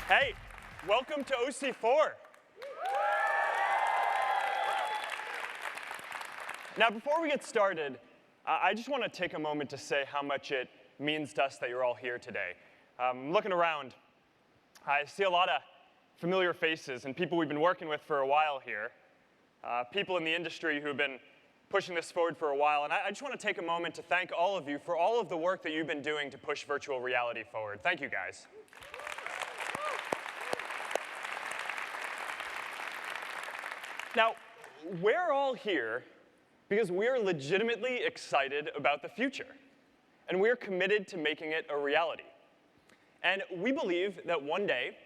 Hey, welcome to OC4. Now, before we get started, I just want to take a moment to say how much it means to us that you're all here today. Looking around, I see a lot of familiar faces and people we've been working with for a while here, people in the industry who've been pushing this forward for a while, and I just want to take a moment to thank all of you for all of the work that you've been doing to push virtual reality forward. Thank you, guys. Now, we're all here because we're legitimately excited about the future, and we're committed to making it a reality. And we believe that one day,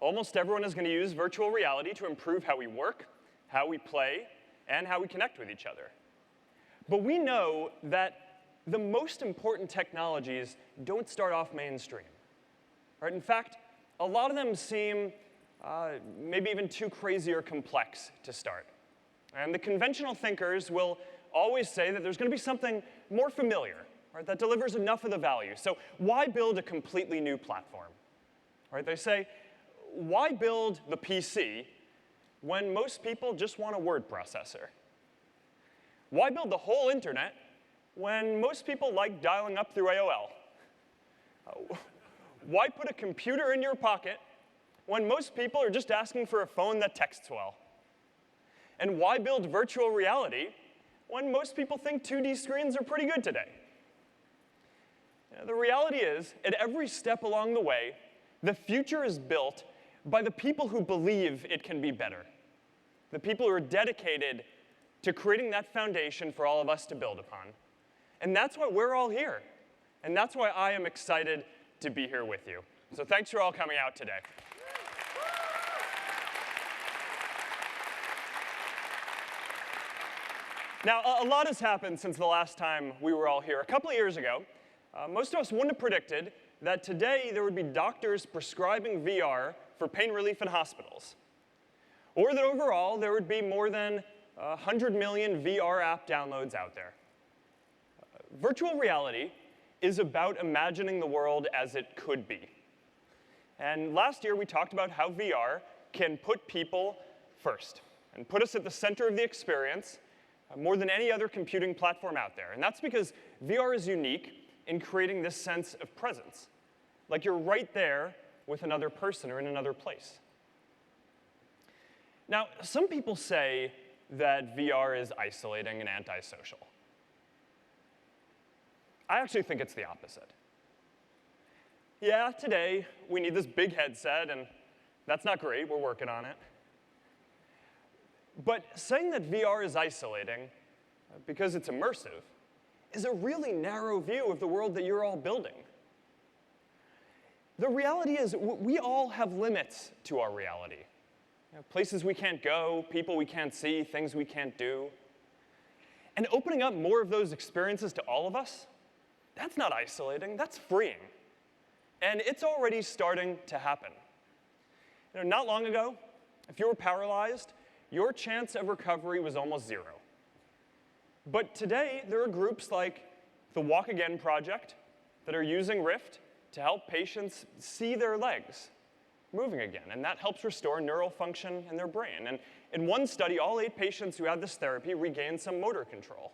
almost everyone is going to use virtual reality to improve how we work, how we play, and how we connect with each other. But we know that the most important technologies don't start off mainstream. Right? In fact, a lot of them seem maybe even too crazy or complex to start. And the conventional thinkers will always say that there's going to be something more familiar, right, that delivers enough of the value. So why build a completely new platform? Right? They say, why build the PC when most people just want a word processor? Why build the whole internet when most people like dialing up through AOL? Why put a computer in your pocket when most people are just asking for a phone that texts well? And why build virtual reality when most people think 2D screens are pretty good today? The reality is, at every step along the way, the future is built by the people who believe it can be better, the people who are dedicated to creating that foundation for all of us to build upon. And that's why we're all here. And that's why I am excited to be here with you. So thanks for all coming out today. Now, a lot has happened since the last time we were all here. A couple of years ago, most of us wouldn't have predicted that today there would be doctors prescribing VR for pain relief in hospitals, or that overall there would be more than 100 million VR app downloads out there. Virtual reality is about imagining the world as it could be. And last year we talked about how VR can put people first and put us at the center of the experience more than any other computing platform out there. And that's because VR is unique in creating this sense of presence, like you're right there with another person or in another place. Now, some people say that VR is isolating and antisocial. I actually think it's the opposite. Yeah, today we need this big headset, and that's not great. We're working on it. But saying that VR is isolating because it's immersive is a really narrow view of the world that you're all building. The reality is we all have limits to our reality. Places we can't go, people we can't see, things we can't do. And opening up more of those experiences to all of us, that's not isolating, that's freeing. And it's already starting to happen. Not long ago, if you were paralyzed, your chance of recovery was almost zero. But today, there are groups like the Walk Again Project that are using Rift to help patients see their legs moving again, and that helps restore neural function in their brain. And in one study, all 8 patients who had this therapy regained some motor control.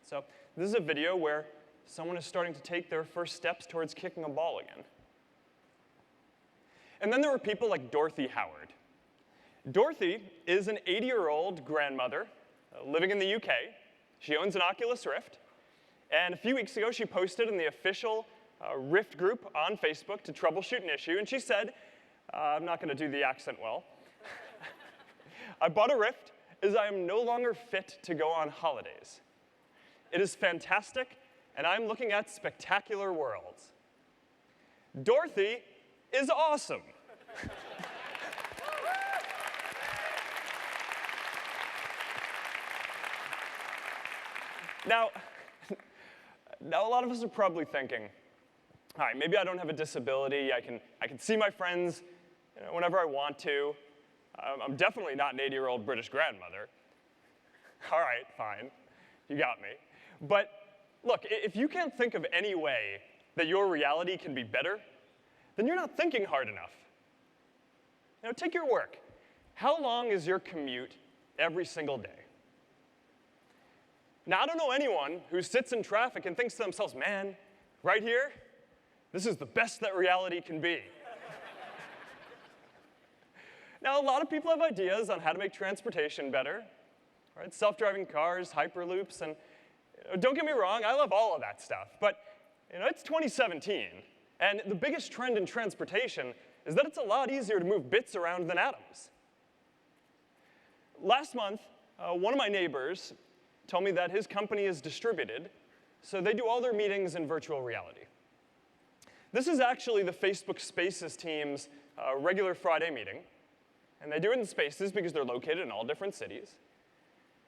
So this is a video where someone is starting to take their first steps towards kicking a ball again. And then there were people like Dorothy Howard. Dorothy is an 80-year-old grandmother living in the UK. She owns an Oculus Rift. And a few weeks ago, she posted in the official Rift group on Facebook to troubleshoot an issue. And she said, I'm not going to do the accent well. I bought a Rift as I am no longer fit to go on holidays. It is fantastic, and I'm looking at spectacular worlds. Dorothy is awesome. Now, a lot of us are probably thinking, all right, maybe I don't have a disability. I can see my friends whenever I want to. I'm definitely not an 80-year-old British grandmother. All right, fine. You got me. But look, if you can't think of any way that your reality can be better, then you're not thinking hard enough. Take your work. How long is your commute every single day? Now, I don't know anyone who sits in traffic and thinks to themselves, man, right here, this is the best that reality can be. Now, a lot of people have ideas on how to make transportation better, right? Self-driving cars, hyperloops, and don't get me wrong, I love all of that stuff. But it's 2017, and the biggest trend in transportation is that it's a lot easier to move bits around than atoms. Last month, one of my neighbors told me that his company is distributed, so they do all their meetings in virtual reality. This is actually the Facebook Spaces team's regular Friday meeting, and they do it in Spaces because they're located in all different cities.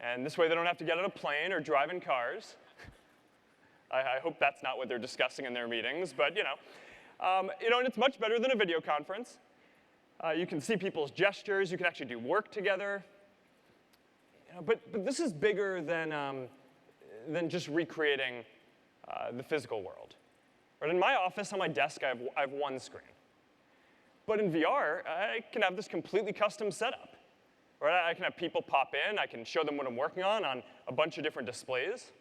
And this way they don't have to get on a plane or drive in cars. I hope that's not what they're discussing in their meetings, but and it's much better than a video conference. You can see people's gestures, you can actually do work together. But this is bigger than just recreating the physical world. Right, in my office, on my desk, I have one screen. But in VR, I can have this completely custom setup. Right, I can have people pop in, I can show them what I'm working on a bunch of different displays.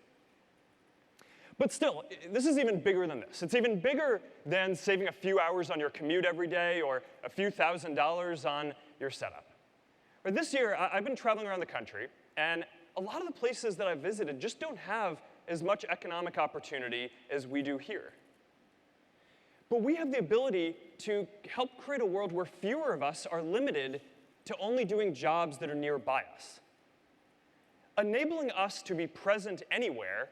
But still, this is even bigger than this. It's even bigger than saving a few hours on your commute every day or a few $1,000s on your setup. Right, this year, I've been traveling around the country, and a lot of the places that I've visited just don't have as much economic opportunity as we do here. But we have the ability to help create a world where fewer of us are limited to only doing jobs that are nearby us. Enabling us to be present anywhere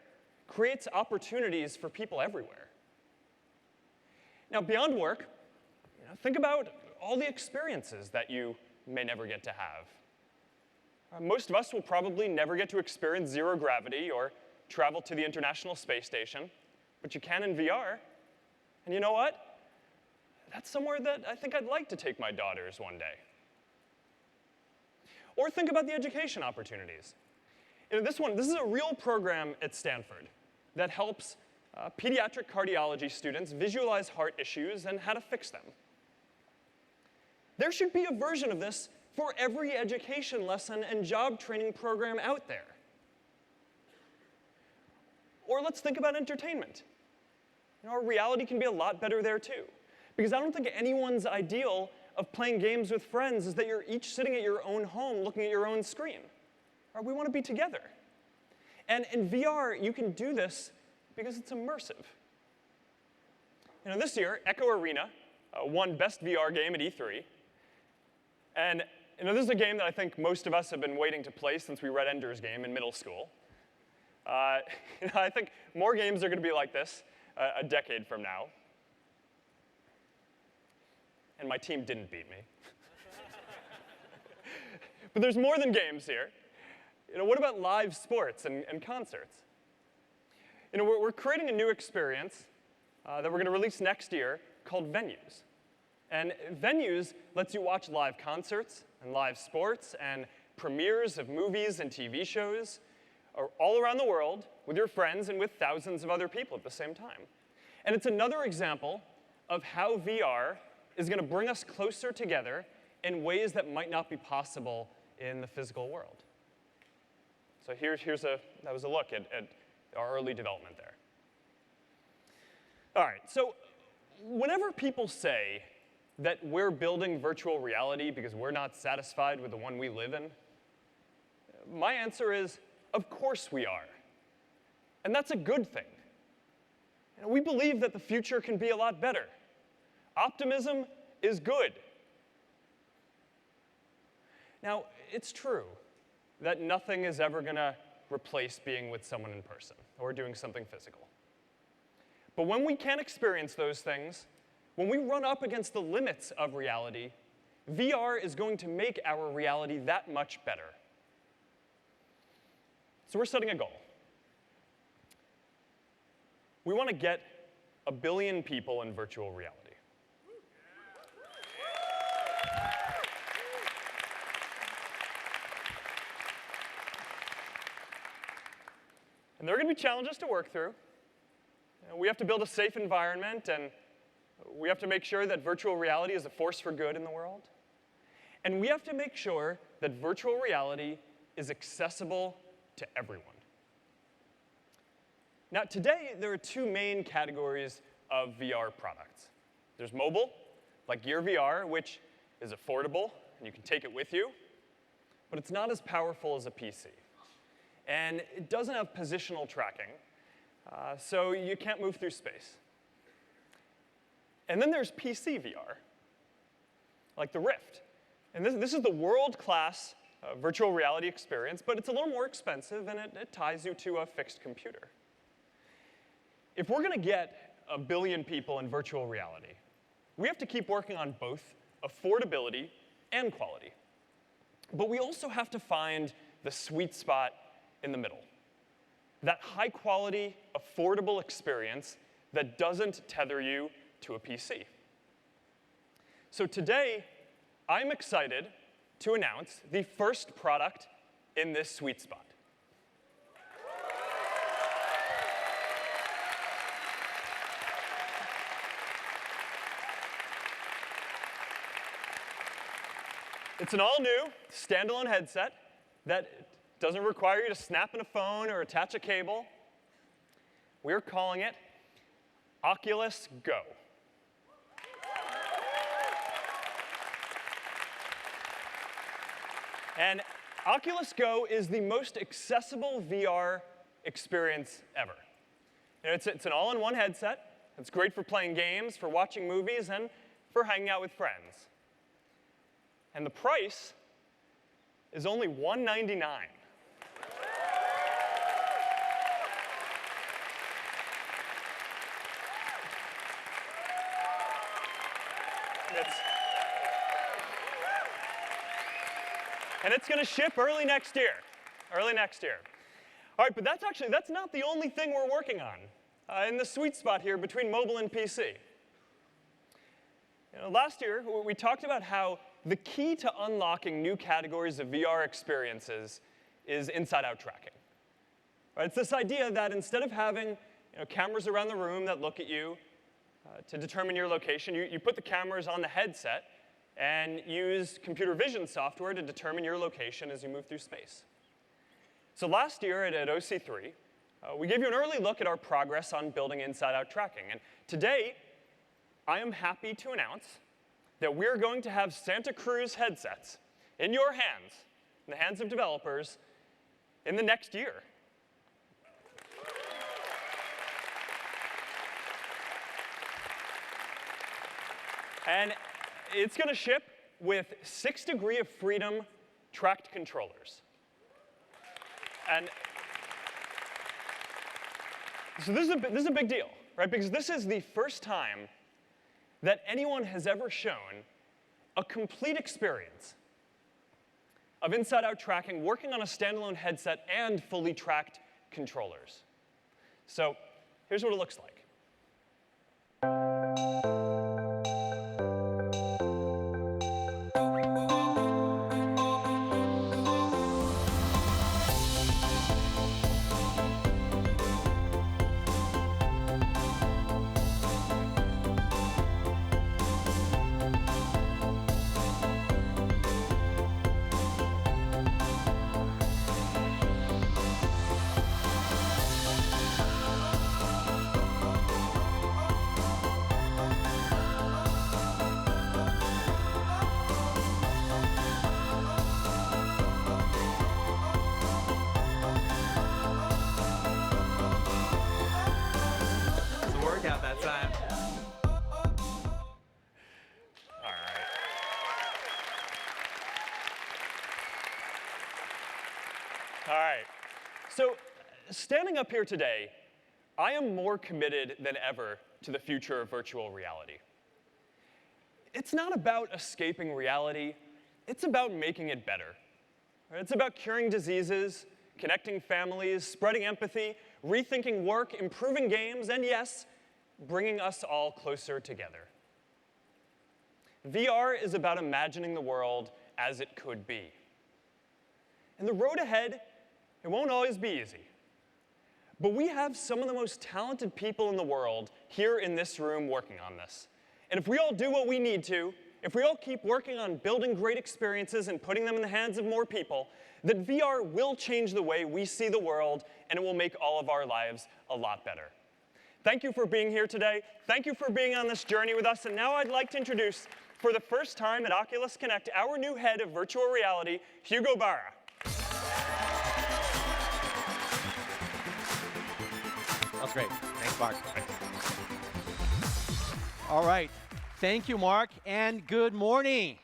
creates opportunities for people everywhere. Now, beyond work, think about all the experiences that you may never get to have. Most of us will probably never get to experience zero gravity or travel to the International Space Station, but you can in VR. And you know what? That's somewhere that I think I'd like to take my daughters one day. Or think about the education opportunities. This is a real program at Stanford that helps pediatric cardiology students visualize heart issues and how to fix them. There should be a version of this for every education lesson and job training program out there. Or let's think about entertainment. Our reality can be a lot better there too. Because I don't think anyone's ideal of playing games with friends is that you're each sitting at your own home looking at your own screen. Or we want to be together. And in VR, you can do this because it's immersive. This year, Echo Arena won Best VR Game at E3. And this is a game that I think most of us have been waiting to play since we read Ender's Game in middle school. I think more games are going to be like this a decade from now. And my team didn't beat me. But there's more than games here. What about live sports and concerts? We're creating a new experience that we're going to release next year called Venues. And Venues lets you watch live concerts and live sports and premieres of movies and TV shows all around the world with your friends and with thousands of other people at the same time. And it's another example of how VR is going to bring us closer together in ways that might not be possible in the physical world. So that was a look at our early development there. All right, so whenever people say that we're building virtual reality because we're not satisfied with the one we live in, my answer is, of course we are. And that's a good thing. We believe that the future can be a lot better. Optimism is good. Now, it's true that nothing is ever going to replace being with someone in person or doing something physical. But when we can experience those things, when we run up against the limits of reality, VR is going to make our reality that much better. So we're setting a goal. We want to get 1 billion people in virtual reality. And there are going to be challenges to work through. We have to build a safe environment, and we have to make sure that virtual reality is a force for good in the world. And we have to make sure that virtual reality is accessible to everyone. Now, today, there are two main categories of VR products. There's mobile, like Gear VR, which is affordable, and you can take it with you, but it's not as powerful as a PC. And it doesn't have positional tracking, so you can't move through space. And then there's PC VR, like the Rift. And this is the world-class virtual reality experience, but it's a little more expensive, and it ties you to a fixed computer. If we're going to get 1 billion people in virtual reality, we have to keep working on both affordability and quality. But we also have to find the sweet spot in the middle. That high-quality, affordable experience that doesn't tether you to a PC. So today, I'm excited to announce the first product in this sweet spot. It's an all-new, standalone headset that doesn't require you to snap in a phone or attach a cable. We're calling it Oculus Go. And Oculus Go is the most accessible VR experience ever. It's an all-in-one headset. It's great for playing games, for watching movies, and for hanging out with friends. And the price is only $199. And it's going to ship early next year. Early next year. All right, but that's not the only thing we're working on in the sweet spot here between mobile and PC. Last year, we talked about how the key to unlocking new categories of VR experiences is inside-out tracking. Right? It's this idea that instead of having cameras around the room that look at you to determine your location, you put the cameras on the headset and use computer vision software to determine your location as you move through space. So last year at OC3, we gave you an early look at our progress on building inside-out tracking. And today, I am happy to announce that we're going to have Santa Cruz headsets in your hands, in the hands of developers, in the next year. And it's going to ship with 6 degrees of freedom tracked controllers. And so this is a big deal, right? Because this is the first time that anyone has ever shown a complete experience of inside-out tracking working on a standalone headset and fully tracked controllers. So here's what it looks like. All right. So standing up here today, I am more committed than ever to the future of virtual reality. It's not about escaping reality. It's about making it better. It's about curing diseases, connecting families, spreading empathy, rethinking work, improving games, and yes, bringing us all closer together. VR is about imagining the world as it could be. And the road ahead, it won't always be easy. but we have some of the most talented people in the world here in this room working on this. And if we all do what we need to, if we all keep working on building great experiences and putting them in the hands of more people, then VR will change the way we see the world, and it will make all of our lives a lot better. Thank you for being here today. Thank you for being on this journey with us. And now I'd like to introduce, for the first time at Oculus Connect, our new head of virtual reality, Hugo Barra. That's great. Thanks, Mark. All right. Thank you, Mark, and good morning.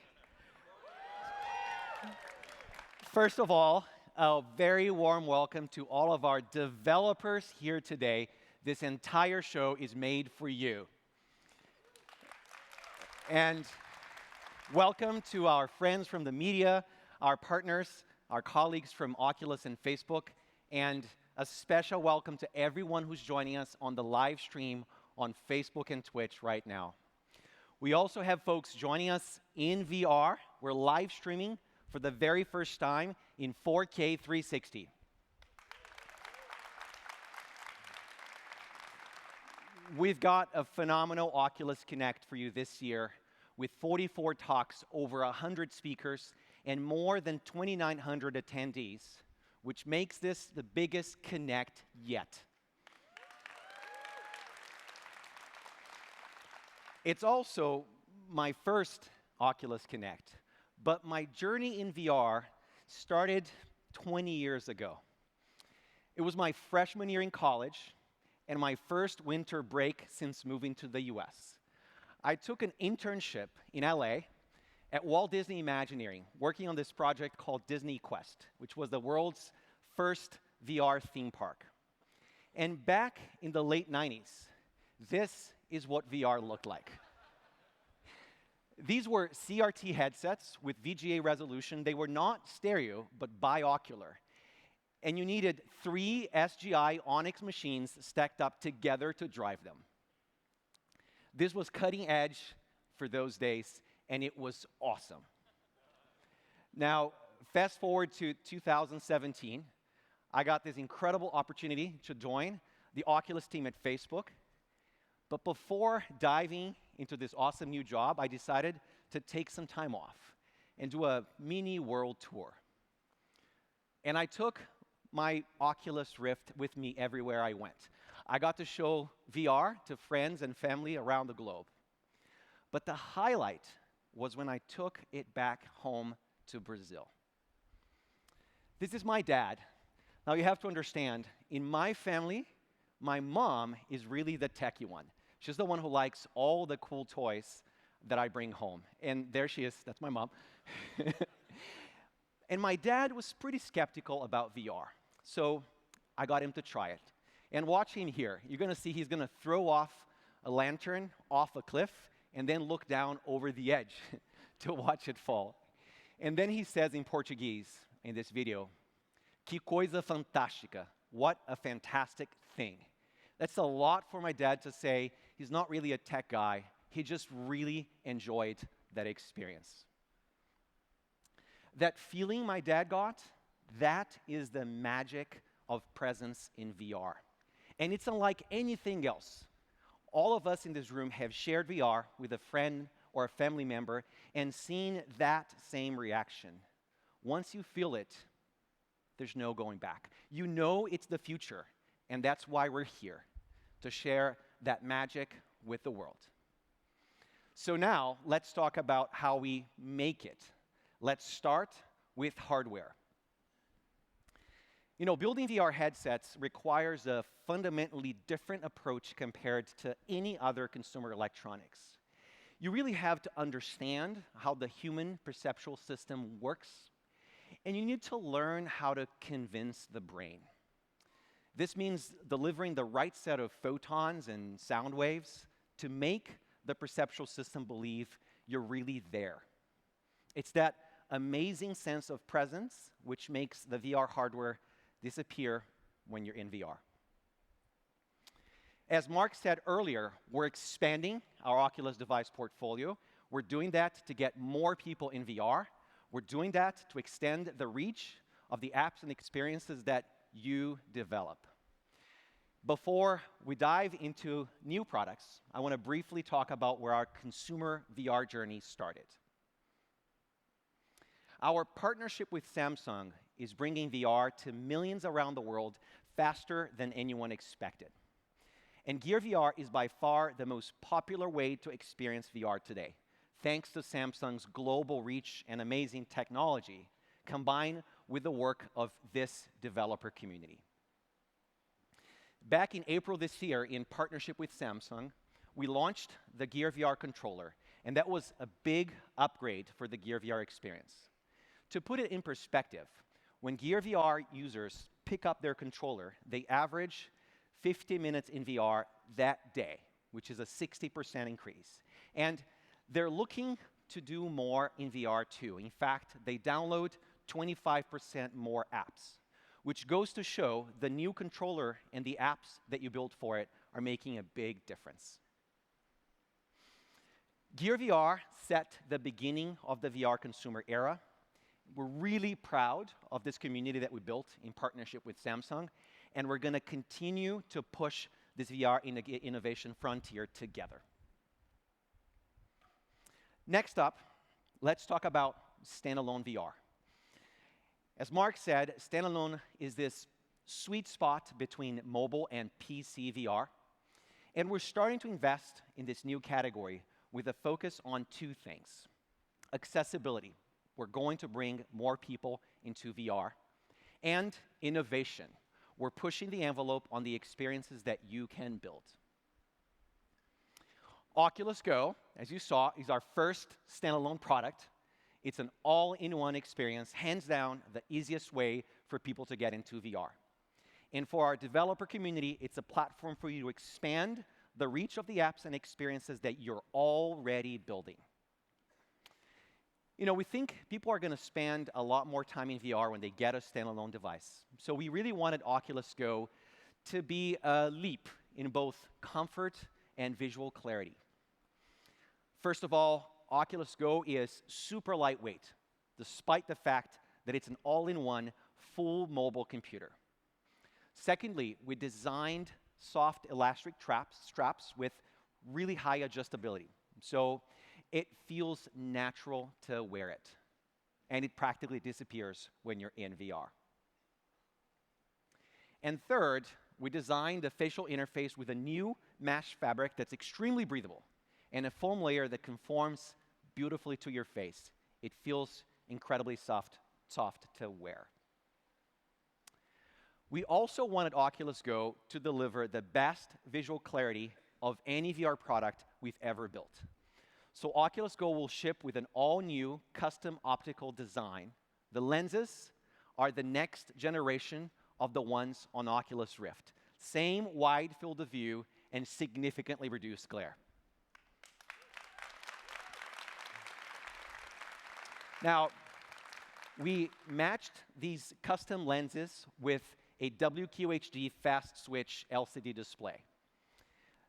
First of all, a very warm welcome to all of our developers here today. This entire show is made for you. And welcome to our friends from the media, our partners, our colleagues from Oculus and Facebook, and a special welcome to everyone who's joining us on the live stream on Facebook and Twitch right now. We also have folks joining us in VR. We're live streaming for the very first time in 4K 360. We've got a phenomenal Oculus Connect for you this year with 44 talks, over 100 speakers, and more than 2,900 attendees, which makes this the biggest Connect yet. It's also my first Oculus Connect, but my journey in VR started 20 years ago. It was my freshman year in college and my first winter break since moving to the US. I took an internship in LA at Walt Disney Imagineering, working on this project called Disney Quest, which was the world's first VR theme park. And back in the late 90s, this is what VR looked like. These were CRT headsets with VGA resolution. They were not stereo, but biocular. And you needed 3 SGI Onyx machines stacked up together to drive them. This was cutting edge for those days, and it was awesome. Now, fast forward to 2017, I got this incredible opportunity to join the Oculus team at Facebook. But before diving into this awesome new job, I decided to take some time off and do a mini world tour. And I took my Oculus Rift with me everywhere I went. I got to show VR to friends and family around the globe. But the highlight was when I took it back home to Brazil. This is my dad. Now you have to understand, in my family, my mom is really the techie one. She's the one who likes all the cool toys that I bring home. And there she is, that's my mom. And my dad was pretty skeptical about VR. So I got him to try it. And watch him here. You're gonna see he's gonna throw off a lantern off a cliff and then look down over the edge to watch it fall. And then he says in Portuguese in this video, "Que coisa fantástica." What a fantastic thing. That's a lot for my dad to say. He's not really a tech guy. He just really enjoyed that experience. That feeling my dad got, that is the magic of presence in VR. And it's unlike anything else. All of us in this room have shared VR with a friend or a family member and seen that same reaction. Once you feel it, there's no going back. You know it's the future, and that's why we're here, to share that magic with the world. So now, let's talk about how we make it. Let's start with hardware. You know, building VR headsets requires a fundamentally different approach compared to any other consumer electronics. You really have to understand how the human perceptual system works, and you need to learn how to convince the brain. This means delivering the right set of photons and sound waves to make the perceptual system believe you're really there. It's that amazing sense of presence which makes the VR hardware disappear when you're in VR. As Mark said earlier, we're expanding our Oculus device portfolio. We're doing that to get more people in VR. We're doing that to extend the reach of the apps and experiences that you develop. Before we dive into new products, I want to briefly talk about where our consumer VR journey started. Our partnership with Samsung is bringing VR to millions around the world faster than anyone expected. And Gear VR is by far the most popular way to experience VR today, thanks to Samsung's global reach and amazing technology, combined with the work of this developer community. Back in April this year, in partnership with Samsung, we launched the Gear VR controller, and that was a big upgrade for the Gear VR experience. To put it in perspective, when Gear VR users pick up their controller, they average 50 minutes in VR that day, which is a 60% increase. And they're looking to do more in VR too. In fact, they download 25% more apps, which goes to show the new controller and the apps that you build for it are making a big difference. Gear VR set the beginning of the VR consumer era. We're really proud of this community that we built in partnership with Samsung, and we're going to continue to push this VR innovation frontier together. Next up, let's talk about standalone VR. As Mark said, standalone is this sweet spot between mobile and PC VR, and we're starting to invest in this new category with a focus on two things. Accessibility. We're going to bring more people into VR. And innovation. We're pushing the envelope on the experiences that you can build. Oculus Go, as you saw, is our first standalone product. It's an all-in-one experience, hands down, the easiest way for people to get into VR. And for our developer community, it's a platform for you to expand the reach of the apps and experiences that you're already building. You know, we think people are going to spend a lot more time in VR when they get a standalone device. So we really wanted Oculus Go to be a leap in both comfort and visual clarity. First of all, Oculus Go is super lightweight, despite the fact that it's an all-in-one full mobile computer. Secondly, we designed soft elastic straps with really high adjustability. So it feels natural to wear it, and it practically disappears when you're in VR. And third, we designed a facial interface with a new mesh fabric that's extremely breathable and a foam layer that conforms beautifully to your face. It feels incredibly soft to wear. We also wanted Oculus Go to deliver the best visual clarity of any VR product we've ever built. So Oculus Go will ship with an all-new custom optical design. The lenses are the next generation of the ones on Oculus Rift. Same wide field of view and significantly reduced glare. Now, we matched these custom lenses with a WQHD fast switch LCD display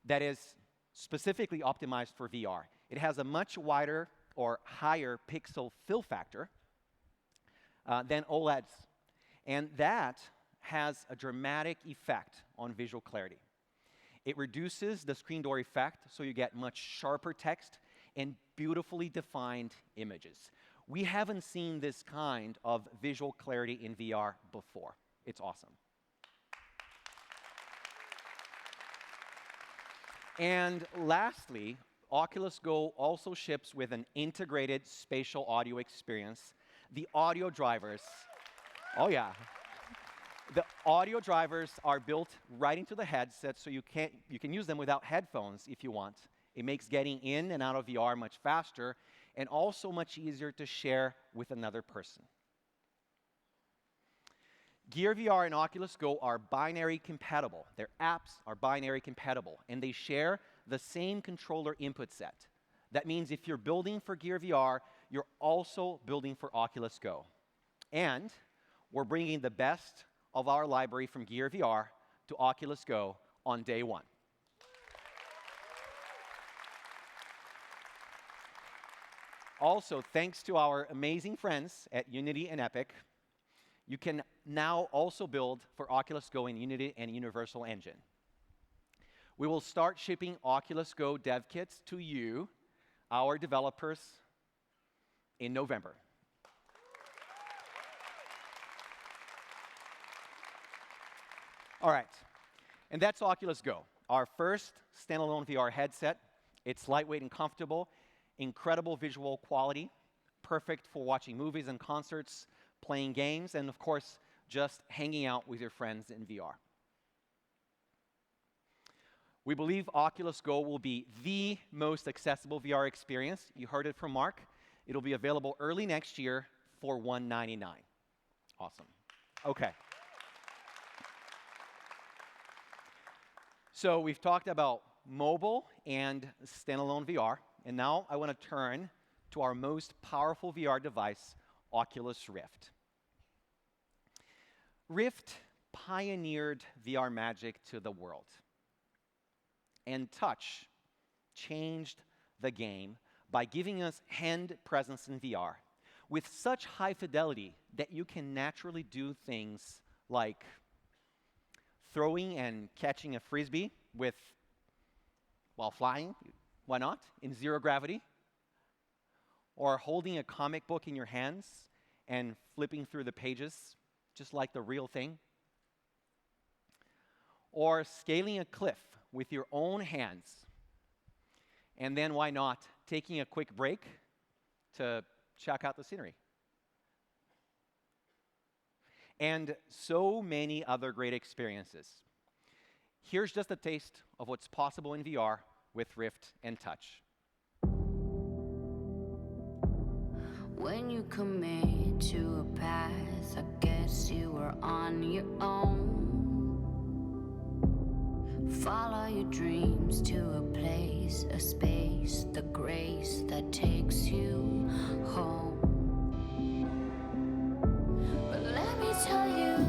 that is specifically optimized for VR. It has a much wider or higher pixel fill factor than OLEDs, and that has a dramatic effect on visual clarity. It reduces the screen door effect, so you get much sharper text and beautifully defined images. We haven't seen this kind of visual clarity in VR before. It's awesome. And lastly, Oculus Go also ships with an integrated spatial audio experience. The audio drivers, oh yeah. The audio drivers are built right into the headset, so you can use them without headphones if you want. It makes getting in and out of VR much faster and also much easier to share with another person. Gear VR and Oculus Go are binary compatible. Their apps are binary compatible, and they share the same controller input set. That means if you're building for Gear VR, you're also building for Oculus Go. And we're bringing the best of our library from Gear VR to Oculus Go on day one. Also, thanks to our amazing friends at Unity and Epic, you can now also build for Oculus Go in Unity and Universal Engine. We will start shipping Oculus Go dev kits to you, our developers, in November. All right, and that's Oculus Go, our first standalone VR headset. It's lightweight and comfortable, incredible visual quality, perfect for watching movies and concerts, playing games, and of course, just hanging out with your friends in VR. We believe Oculus Go will be the most accessible VR experience. You heard it from Mark. It'll be available early next year for $199. Awesome. Okay. So we've talked about mobile and standalone VR, and now I want to turn to our most powerful VR device, Oculus Rift. Rift pioneered VR magic to the world, and touch changed the game by giving us hand presence in VR with such high fidelity that you can naturally do things like throwing and catching a frisbee while flying, why not, in zero gravity, or holding a comic book in your hands and flipping through the pages just like the real thing, or scaling a cliff with your own hands, and then why not taking a quick break to check out the scenery. And so many other great experiences. Here's just a taste of what's possible in VR with Rift and Touch. When you commit to a path, I guess you were on your own. Follow your dreams to a place, a space, the grace that takes you home. But let me tell you,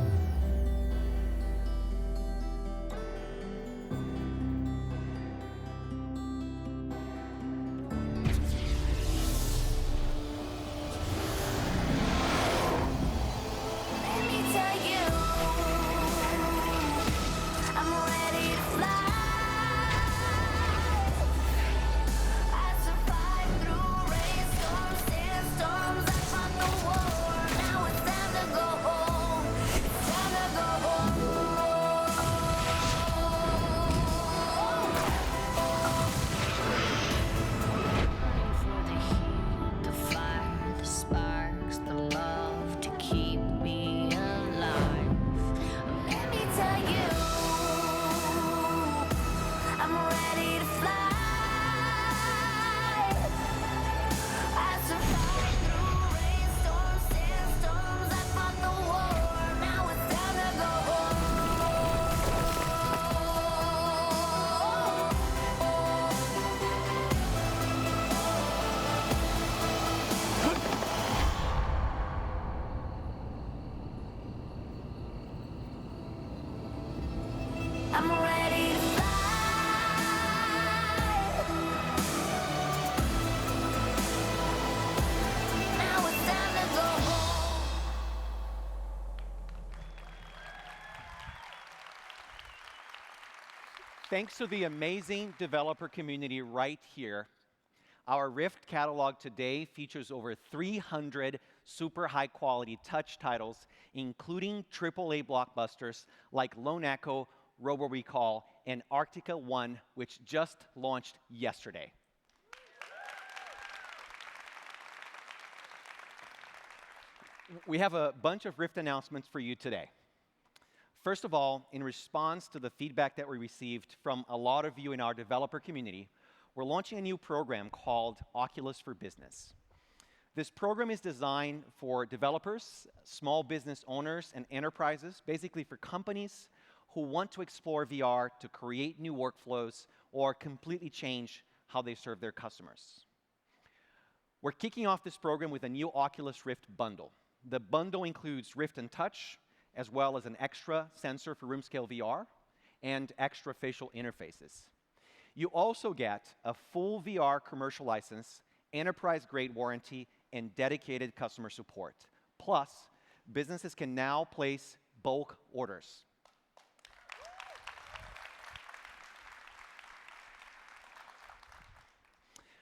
I'm ready to fly. Now it's time to go home. Thanks to the amazing developer community right here, our Rift catalog today features over 300 super high-quality touch titles, including AAA blockbusters like Lone Echo, Robo Recall, and Arctica 1, which just launched yesterday. We have a bunch of Rift announcements for you today. First of all, in response to the feedback that we received from a lot of you in our developer community, we're launching a new program called Oculus for Business. This program is designed for developers, small business owners, and enterprises, basically for companies who want to explore VR to create new workflows or completely change how they serve their customers. We're kicking off this program with a new Oculus Rift bundle. The bundle includes Rift and Touch, as well as an extra sensor for room-scale VR and extra facial interfaces. You also get a full VR commercial license, enterprise-grade warranty, and dedicated customer support. Plus, businesses can now place bulk orders.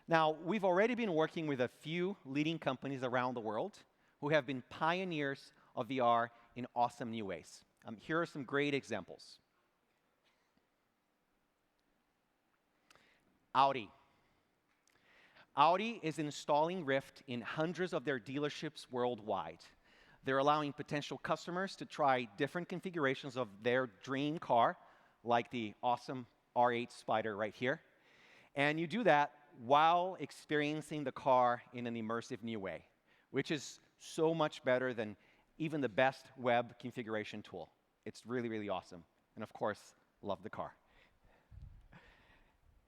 Now, we've already been working with a few leading companies around the world who have been pioneers of VR in awesome new ways. Here are some great examples. Audi. Audi is installing Rift in hundreds of their dealerships worldwide. They're allowing potential customers to try different configurations of their dream car, like the awesome R8 Spider right here. And you do that while experiencing the car in an immersive new way, which is so much better than even the best web configuration tool. It's really, really awesome. And of course, love the car.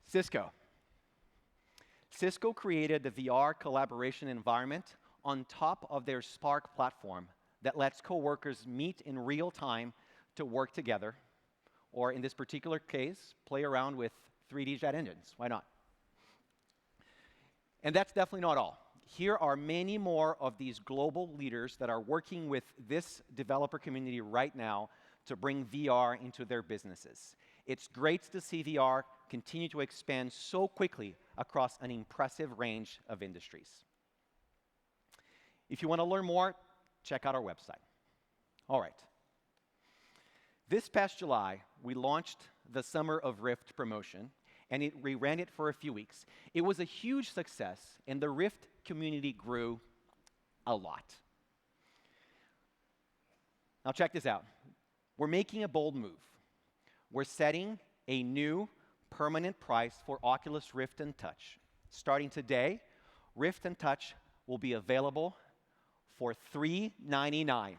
Cisco. Cisco created the VR collaboration environment on top of their Spark platform that lets coworkers meet in real time to work together, or in this particular case, play around with 3D jet engines. Why not? And that's definitely not all. Here are many more of these global leaders that are working with this developer community right now to bring VR into their businesses. It's great to see VR continue to expand so quickly across an impressive range of industries. If you want to learn more, check out our website. All right. This past July, we launched the Summer of Rift promotion, and we ran it for a few weeks. It was a huge success, and the Rift community grew a lot. Now check this out. We're making a bold move. We're setting a new permanent price for Oculus Rift and Touch. Starting today, Rift and Touch will be available for $399.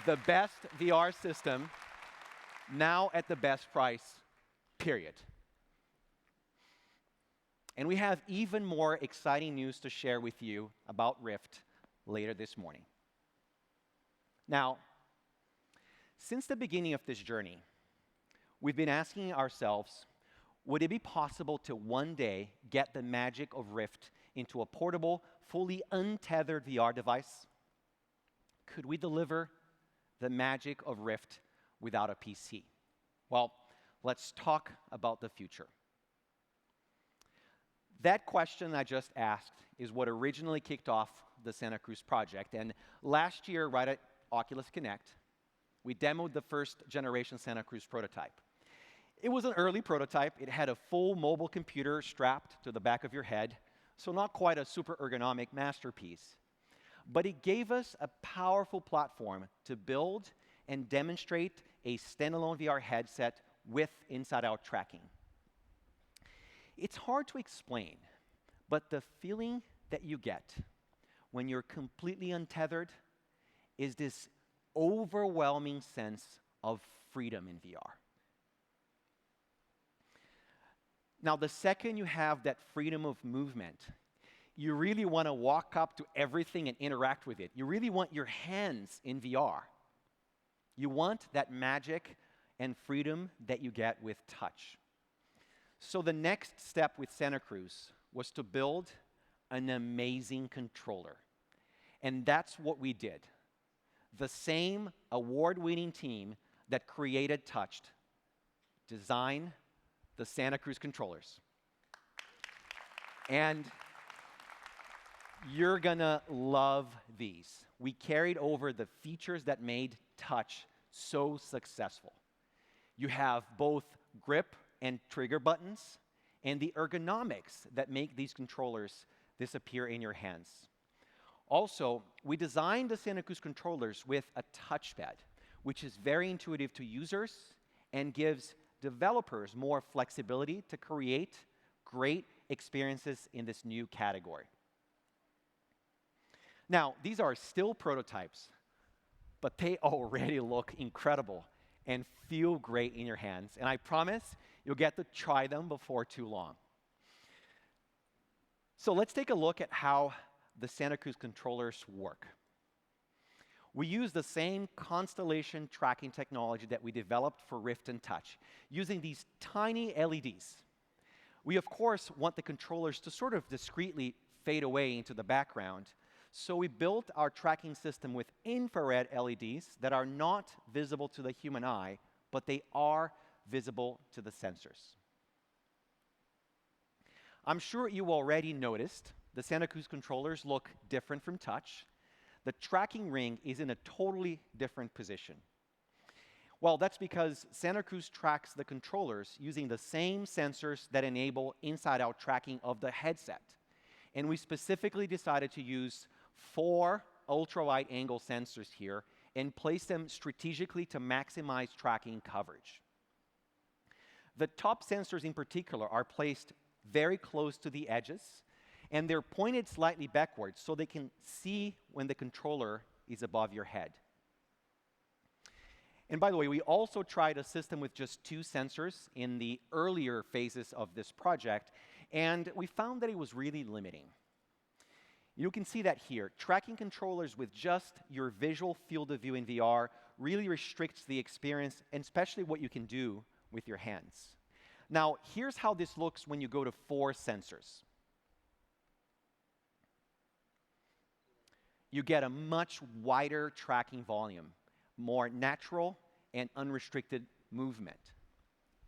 The best VR system, now at the best price, period. And we have even more exciting news to share with you about Rift later this morning. Now, since the beginning of this journey, we've been asking ourselves, would it be possible to one day get the magic of Rift into a portable, fully untethered VR device? Could we deliver the magic of Rift without a PC? Well, let's talk about the future. That question I just asked is what originally kicked off the Santa Cruz project. And last year, right at Oculus Connect, we demoed the first generation Santa Cruz prototype. It was an early prototype. It had a full mobile computer strapped to the back of your head, so not quite a super ergonomic masterpiece. But it gave us a powerful platform to build and demonstrate a standalone VR headset with inside-out tracking. It's hard to explain, but the feeling that you get when you're completely untethered is this overwhelming sense of freedom in VR. Now, the second you have that freedom of movement, you really want to walk up to everything and interact with it. You really want your hands in VR. You want that magic and freedom that you get with touch. So the next step with Santa Cruz was to build an amazing controller. And that's what we did. The same award-winning team that created Touched designed the Santa Cruz controllers. And you're gonna love these. We carried over the features that made Touch so successful. You have both grip and trigger buttons, and the ergonomics that make these controllers disappear in your hands. Also, we designed the Santa Cruz controllers with a touchpad, which is very intuitive to users and gives developers more flexibility to create great experiences in this new category. Now, these are still prototypes, but they already look incredible and feel great in your hands. And I promise you'll get to try them before too long. So let's take a look at how the Santa Cruz controllers work. We use the same constellation tracking technology that we developed for Rift and Touch, using these tiny LEDs. We, of course, want the controllers to sort of discreetly fade away into the background, so we built our tracking system with infrared LEDs that are not visible to the human eye, but they are visible to the sensors. I'm sure you already noticed the Santa Cruz controllers look different from touch. The tracking ring is in a totally different position. Well, that's because Santa Cruz tracks the controllers using the same sensors that enable inside-out tracking of the headset. And we specifically decided to use 4 ultra-wide angle sensors here and place them strategically to maximize tracking coverage. The top sensors in particular are placed very close to the edges, and they're pointed slightly backwards so they can see when the controller is above your head. And by the way, we also tried a system with just 2 sensors in the earlier phases of this project, and we found that it was really limiting. You can see that here. Tracking controllers with just your visual field of view in VR really restricts the experience, and especially what you can do with your hands. Now, here's how this looks when you go to 4 sensors. You get a much wider tracking volume, more natural and unrestricted movement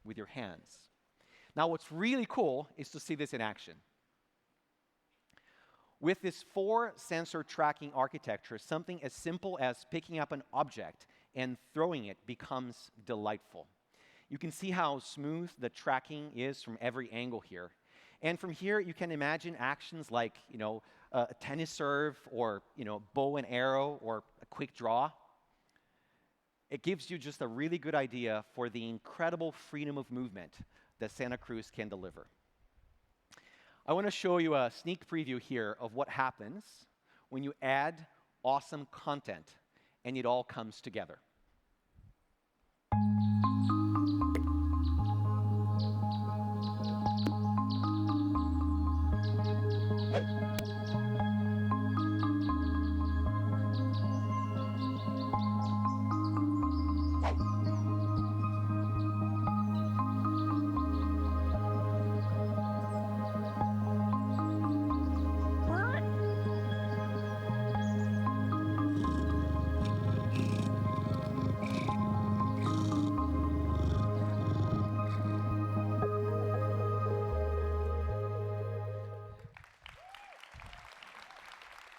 with your hands. Now, what's really cool is to see this in action. With this 4-sensor tracking architecture, something as simple as picking up an object and throwing it becomes delightful. You can see how smooth the tracking is from every angle here. And from here, you can imagine actions like, a tennis serve or, bow and arrow or a quick draw. It gives you just a really good idea for the incredible freedom of movement that Santa Cruz can deliver. I want to show you a sneak preview here of what happens when you add awesome content and it all comes together.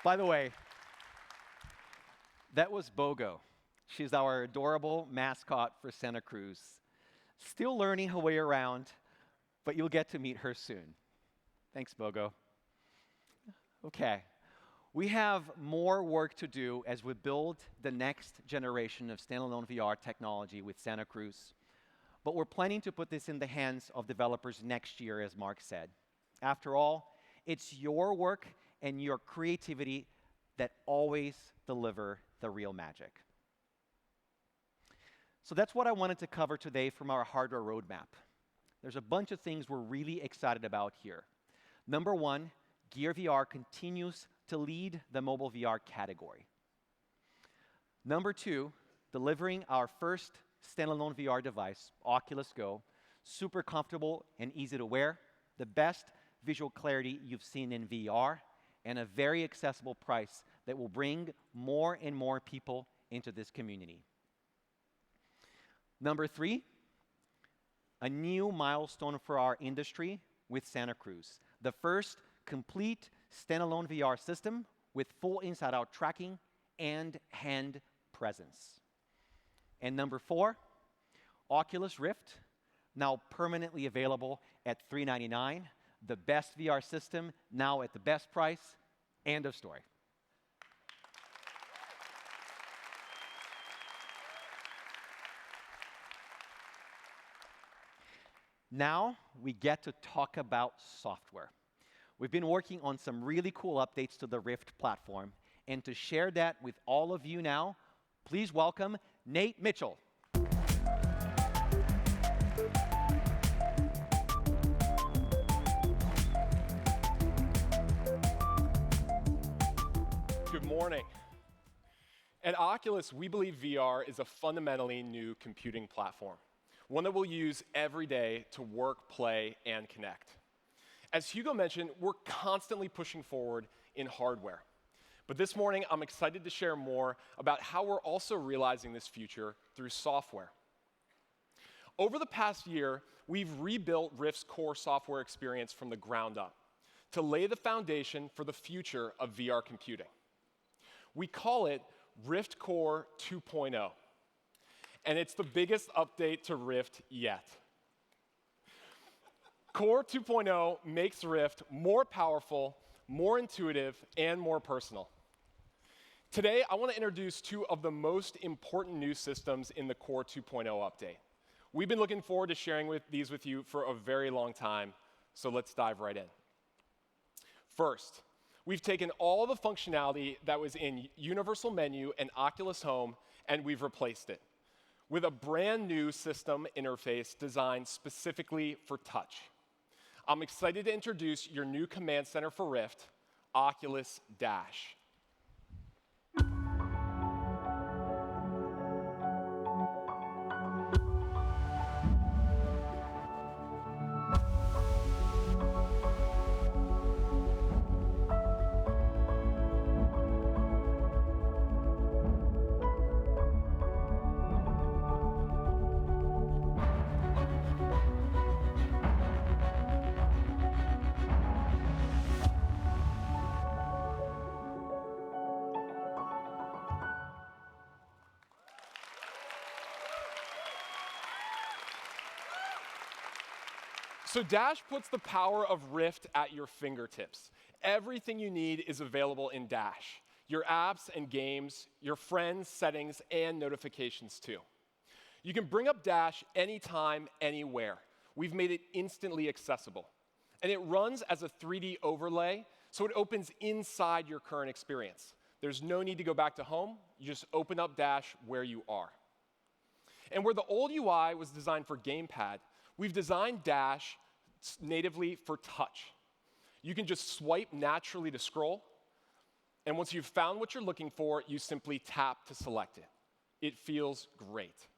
By the way, that was Bogo. She's our adorable mascot for Santa Cruz. Still learning her way around, but you'll get to meet her soon. Thanks, Bogo. Okay, we have more work to do as we build the next generation of standalone VR technology with Santa Cruz, but we're planning to put this in the hands of developers next year, as Mark said. After all, it's your work and your creativity that always deliver the real magic. So that's what I wanted to cover today from our hardware roadmap. There's a bunch of things we're really excited about here. Number 1, Gear VR continues to lead the mobile VR category. Number 2, delivering our first standalone VR device, Oculus Go, super comfortable and easy to wear, the best visual clarity you've seen in VR, and a very accessible price that will bring more and more people into this community. Number 3, a new milestone for our industry with Santa Cruz, the first complete standalone VR system with full inside-out tracking and hand presence. And number 4, Oculus Rift, now permanently available at $399, the best VR system, now at the best price. End of story. Now we get to talk about software. We've been working on some really cool updates to the Rift platform, and to share that with all of you now, please welcome Nate Mitchell. Good morning. At Oculus, we believe VR is a fundamentally new computing platform, one that we'll use every day to work, play, and connect. As Hugo mentioned, we're constantly pushing forward in hardware. But this morning, I'm excited to share more about how we're also realizing this future through software. Over the past year, we've rebuilt Rift's core software experience from the ground up to lay the foundation for the future of VR computing. We call it Rift Core 2.0, and it's the biggest update to Rift yet. Core 2.0 makes Rift more powerful, more intuitive, and more personal. Today, I want to introduce two of the most important new systems in the Core 2.0 update. We've been looking forward to sharing these with you for a very long time, so let's dive right in. First, we've taken all the functionality that was in Universal Menu and Oculus Home, and we've replaced it with a brand new system interface designed specifically for touch. I'm excited to introduce your new command center for Rift, Oculus Dash. So Dash puts the power of Rift at your fingertips. Everything you need is available in Dash. Your apps and games, your friends, settings, and notifications too. You can bring up Dash anytime, anywhere. We've made it instantly accessible. And it runs as a 3D overlay, so it opens inside your current experience. There's no need to go back to home. You just open up Dash where you are. And where the old UI was designed for gamepad, we've designed Dash natively for touch. You can just swipe naturally to scroll, and once you've found what you're looking for, you simply tap to select it. It feels great.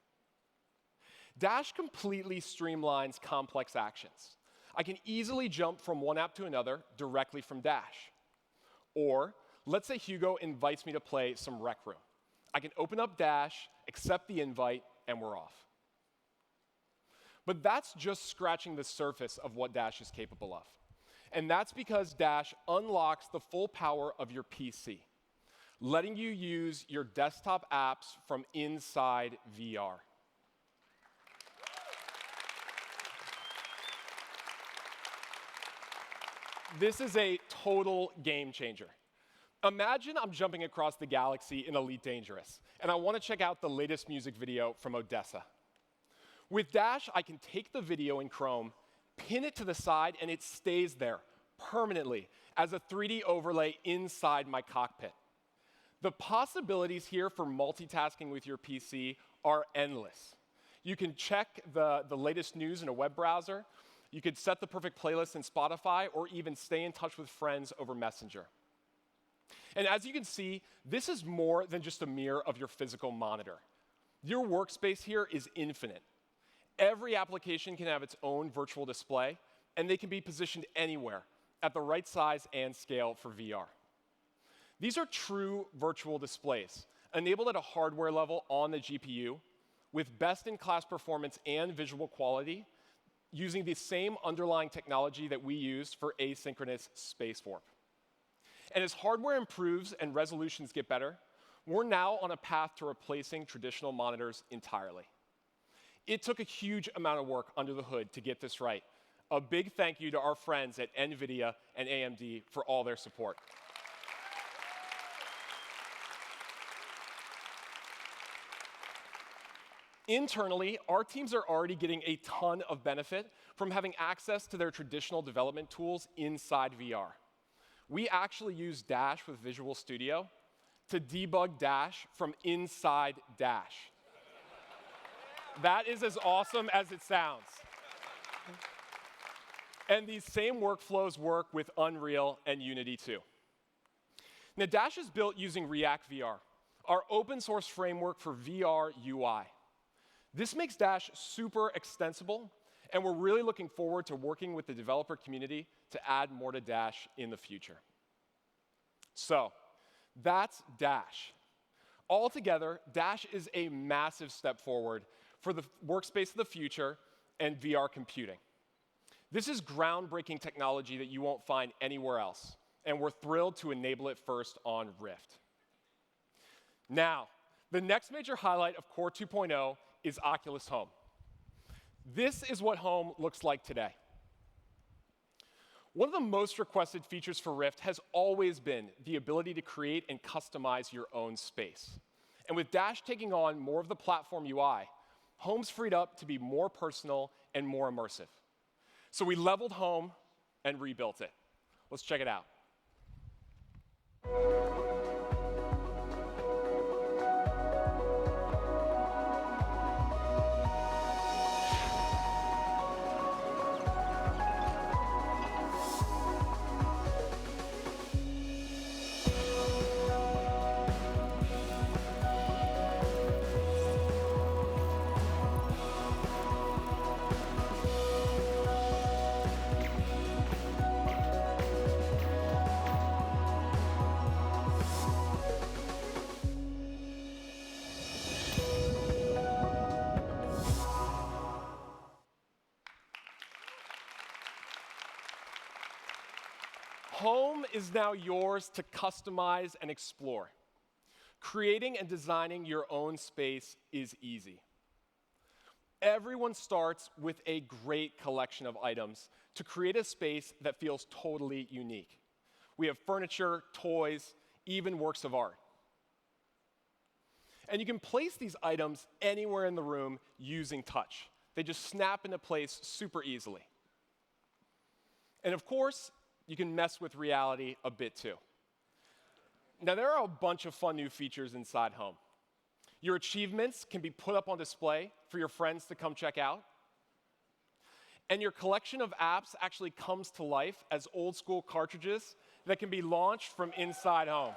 Dash completely streamlines complex actions. I can easily jump from one app to another directly from Dash. Or, let's say Hugo invites me to play some Rec Room. I can open up Dash, accept the invite, and we're off. But that's just scratching the surface of what Dash is capable of. And that's because Dash unlocks the full power of your PC, letting you use your desktop apps from inside VR. This is a total game changer. Imagine I'm jumping across the galaxy in Elite Dangerous, and I want to check out the latest music video from Odessa. With Dash, I can take the video in Chrome, pin it to the side, and it stays there permanently as a 3D overlay inside my cockpit. The possibilities here for multitasking with your PC are endless. You can check the latest news in a web browser, you could set the perfect playlist in Spotify, or even stay in touch with friends over Messenger. And as you can see, this is more than just a mirror of your physical monitor. Your workspace here is infinite. Every application can have its own virtual display, and they can be positioned anywhere at the right size and scale for VR. These are true virtual displays, enabled at a hardware level on the GPU, with best-in-class performance and visual quality, using the same underlying technology that we use for asynchronous space warp. And as hardware improves and resolutions get better, we're now on a path to replacing traditional monitors entirely. It took a huge amount of work under the hood to get this right. A big thank you to our friends at NVIDIA and AMD for all their support. Internally, our teams are already getting a ton of benefit from having access to their traditional development tools inside VR. We actually use Dash with Visual Studio to debug Dash from inside Dash. That is as awesome as it sounds. And these same workflows work with Unreal and Unity too. Now, Dash is built using React VR, our open source framework for VR UI. This makes Dash super extensible, and we're really looking forward to working with the developer community to add more to Dash in the future. So, that's Dash. Altogether, Dash is a massive step forward for the workspace of the future and VR computing. This is groundbreaking technology that you won't find anywhere else, and we're thrilled to enable it first on Rift. Now, the next major highlight of Core 2.0 is Oculus Home. This is what Home looks like today. One of the most requested features for Rift has always been the ability to create and customize your own space. And with Dash taking on more of the platform UI, Home's freed up to be more personal and more immersive. So we leveled Home and rebuilt it. Let's check it out. Home is now yours to customize and explore. Creating and designing your own space is easy. Everyone starts with a great collection of items to create a space that feels totally unique. We have furniture, toys, even works of art. And you can place these items anywhere in the room using touch. They just snap into place super easily. And of course, you can mess with reality a bit too. Now, there are a bunch of fun new features inside Home. Your achievements can be put up on display for your friends to come check out. And your collection of apps actually comes to life as old school cartridges that can be launched from inside Home.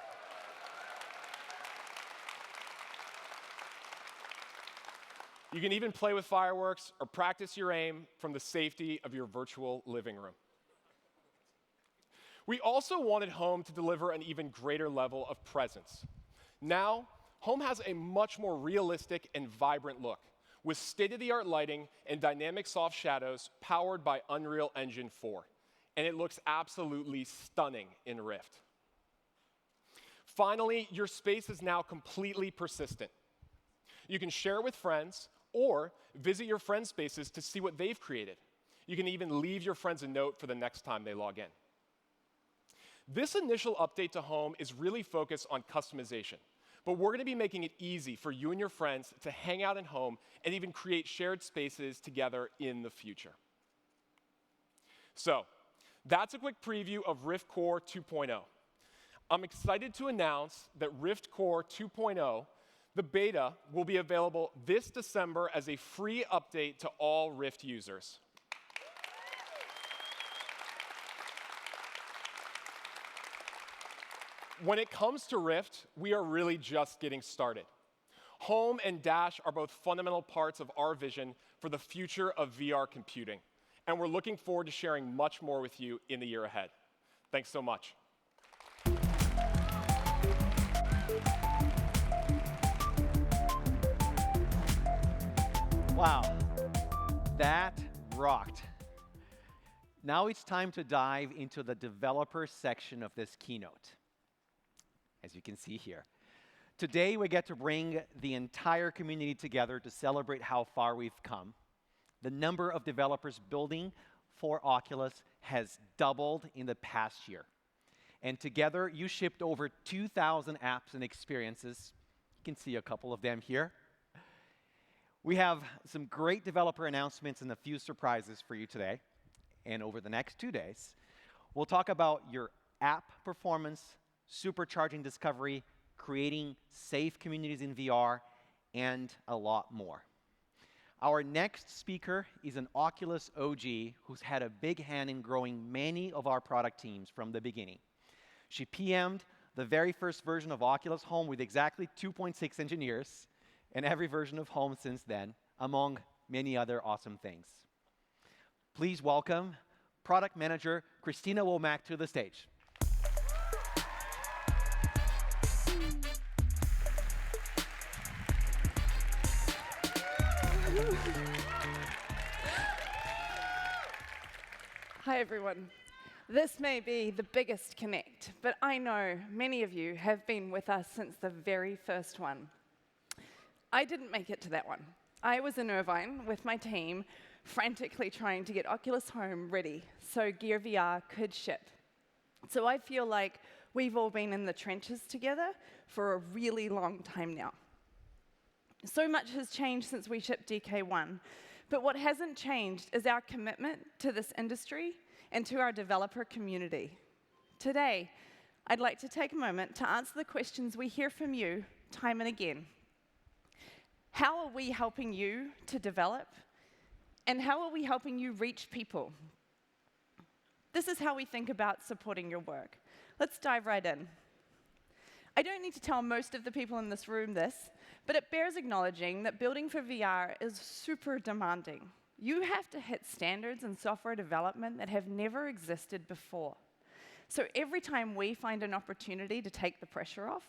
You can even play with fireworks or practice your aim from the safety of your virtual living room. We also wanted Home to deliver an even greater level of presence. Now, Home has a much more realistic and vibrant look, with state-of-the-art lighting and dynamic soft shadows powered by Unreal Engine 4. And it looks absolutely stunning in Rift. Finally, your space is now completely persistent. You can share it with friends or visit your friends' spaces to see what they've created. You can even leave your friends a note for the next time they log in. This initial update to Home is really focused on customization, but we're going to be making it easy for you and your friends to hang out in Home and even create shared spaces together in the future. So, that's a quick preview of Rift Core 2.0. I'm excited to announce that Rift Core 2.0, the beta, will be available this December as a free update to all Rift users. When it comes to Rift, we are really just getting started. Home and Dash are both fundamental parts of our vision for the future of VR computing, and we're looking forward to sharing much more with you in the year ahead. Thanks so much. Wow, that rocked. Now it's time to dive into the developer section of this keynote, as you can see here. Today, we get to bring the entire community together to celebrate how far we've come. The number of developers building for Oculus has doubled in the past year. And together, you shipped over 2,000 apps and experiences. You can see a couple of them here. We have some great developer announcements and a few surprises for you today. And over the next 2 days, we'll talk about your app performance, supercharging discovery, creating safe communities in VR, and a lot more. Our next speaker is an Oculus OG who's had a big hand in growing many of our product teams from the beginning. She PM'd the very first version of Oculus Home with exactly 2.6 engineers, and every version of Home since then, among many other awesome things. Please welcome Product Manager Christina Womack to the stage. Hi, everyone. This may be the biggest Connect, but I know many of you have been with us since the very first one. I didn't make it to that one. I was in Irvine with my team, frantically trying to get Oculus Home ready so Gear VR could ship. So I feel like we've all been in the trenches together for a really long time now. So much has changed since we shipped DK1, but what hasn't changed is our commitment to this industry and to our developer community. Today, I'd like to take a moment to answer the questions we hear from you time and again. How are we helping you to develop? And how are we helping you reach people? This is how we think about supporting your work. Let's dive right in. I don't need to tell most of the people in this room this, but it bears acknowledging that building for VR is super demanding. You have to hit standards in software development that have never existed before. So every time we find an opportunity to take the pressure off,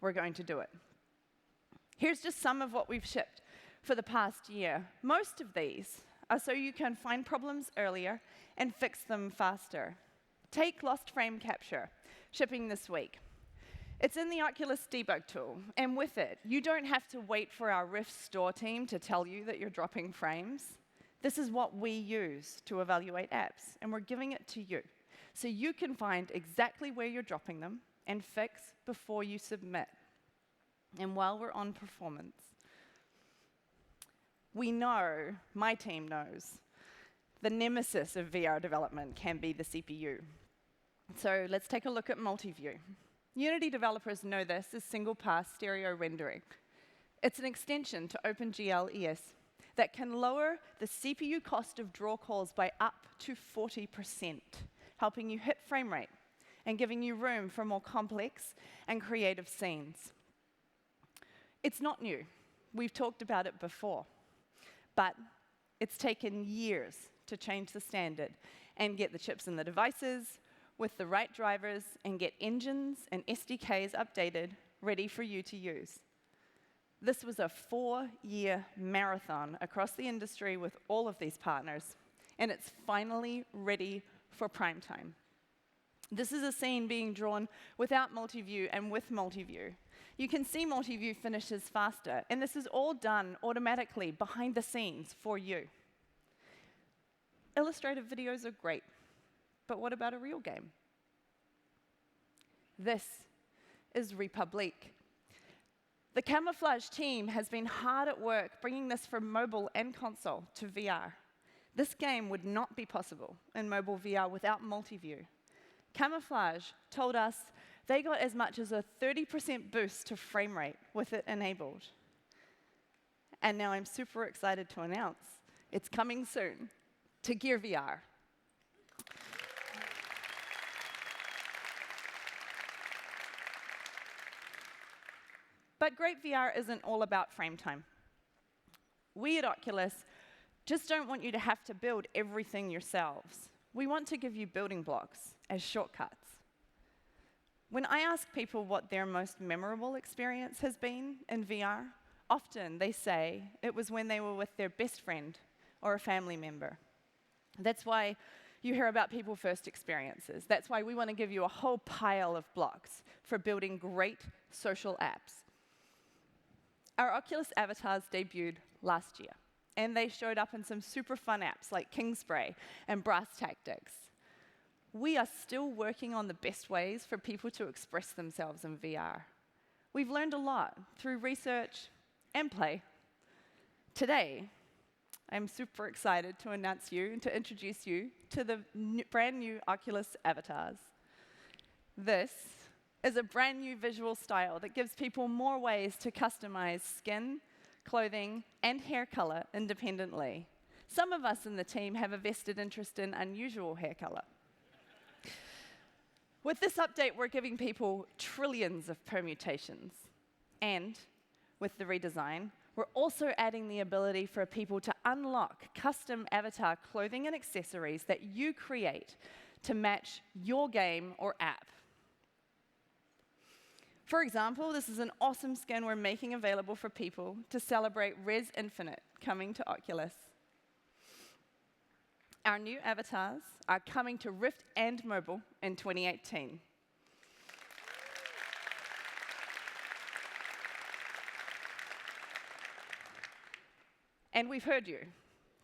we're going to do it. Here's just some of what we've shipped for the past year. Most of these are so you can find problems earlier and fix them faster. Take lost frame capture, shipping this week. It's in the Oculus debug tool, and with it, you don't have to wait for our Rift store team to tell you that you're dropping frames. This is what we use to evaluate apps, and we're giving it to you, so you can find exactly where you're dropping them and fix before you submit. And while we're on performance, we know, my team knows, the nemesis of VR development can be the CPU. So let's take a look at multi-view. Unity developers know this as single-pass stereo rendering. It's an extension to OpenGL ES that can lower the CPU cost of draw calls by up to 40%, helping you hit frame rate and giving you room for more complex and creative scenes. It's not new. We've talked about it before. But it's taken years to change the standard and get the chips in the devices with the right drivers and get engines and SDKs updated, ready for you to use. This was a 4-year marathon across the industry with all of these partners, and it's finally ready for prime time. This is a scene being drawn without multi-view and with multi-view. You can see multi-view finishes faster, and this is all done automatically behind the scenes for you. Illustrative videos are great, but what about a real game? This is Republic. The Camouflage team has been hard at work bringing this from mobile and console to VR. This game would not be possible in mobile VR without multi-view. Camouflage told us they got as much as a 30% boost to frame rate with it enabled. And now I'm super excited to announce it's coming soon to Gear VR. But great VR isn't all about frame time. We at Oculus just don't want you to have to build everything yourselves. We want to give you building blocks as shortcuts. When I ask people what their most memorable experience has been in VR, often they say it was when they were with their best friend or a family member. That's why you hear about people-first experiences. That's why we want to give you a whole pile of blocks for building great social apps. Our Oculus avatars debuted last year, and they showed up in some super fun apps like Kingspray and Brass Tactics. We are still working on the best ways for people to express themselves in VR. We've learned a lot through research and play. Today, I'm super excited to announce you and to introduce you to the brand new Oculus avatars. This is a brand new visual style that gives people more ways to customize skin, clothing, and hair color independently. Some of us in the team have a vested interest in unusual hair color. With this update, we're giving people trillions of permutations. And with the redesign, we're also adding the ability for people to unlock custom avatar clothing and accessories that you create to match your game or app. For example, this is an awesome skin we're making available for people to celebrate Res Infinite coming to Oculus. Our new avatars are coming to Rift and mobile in 2018. And we've heard you.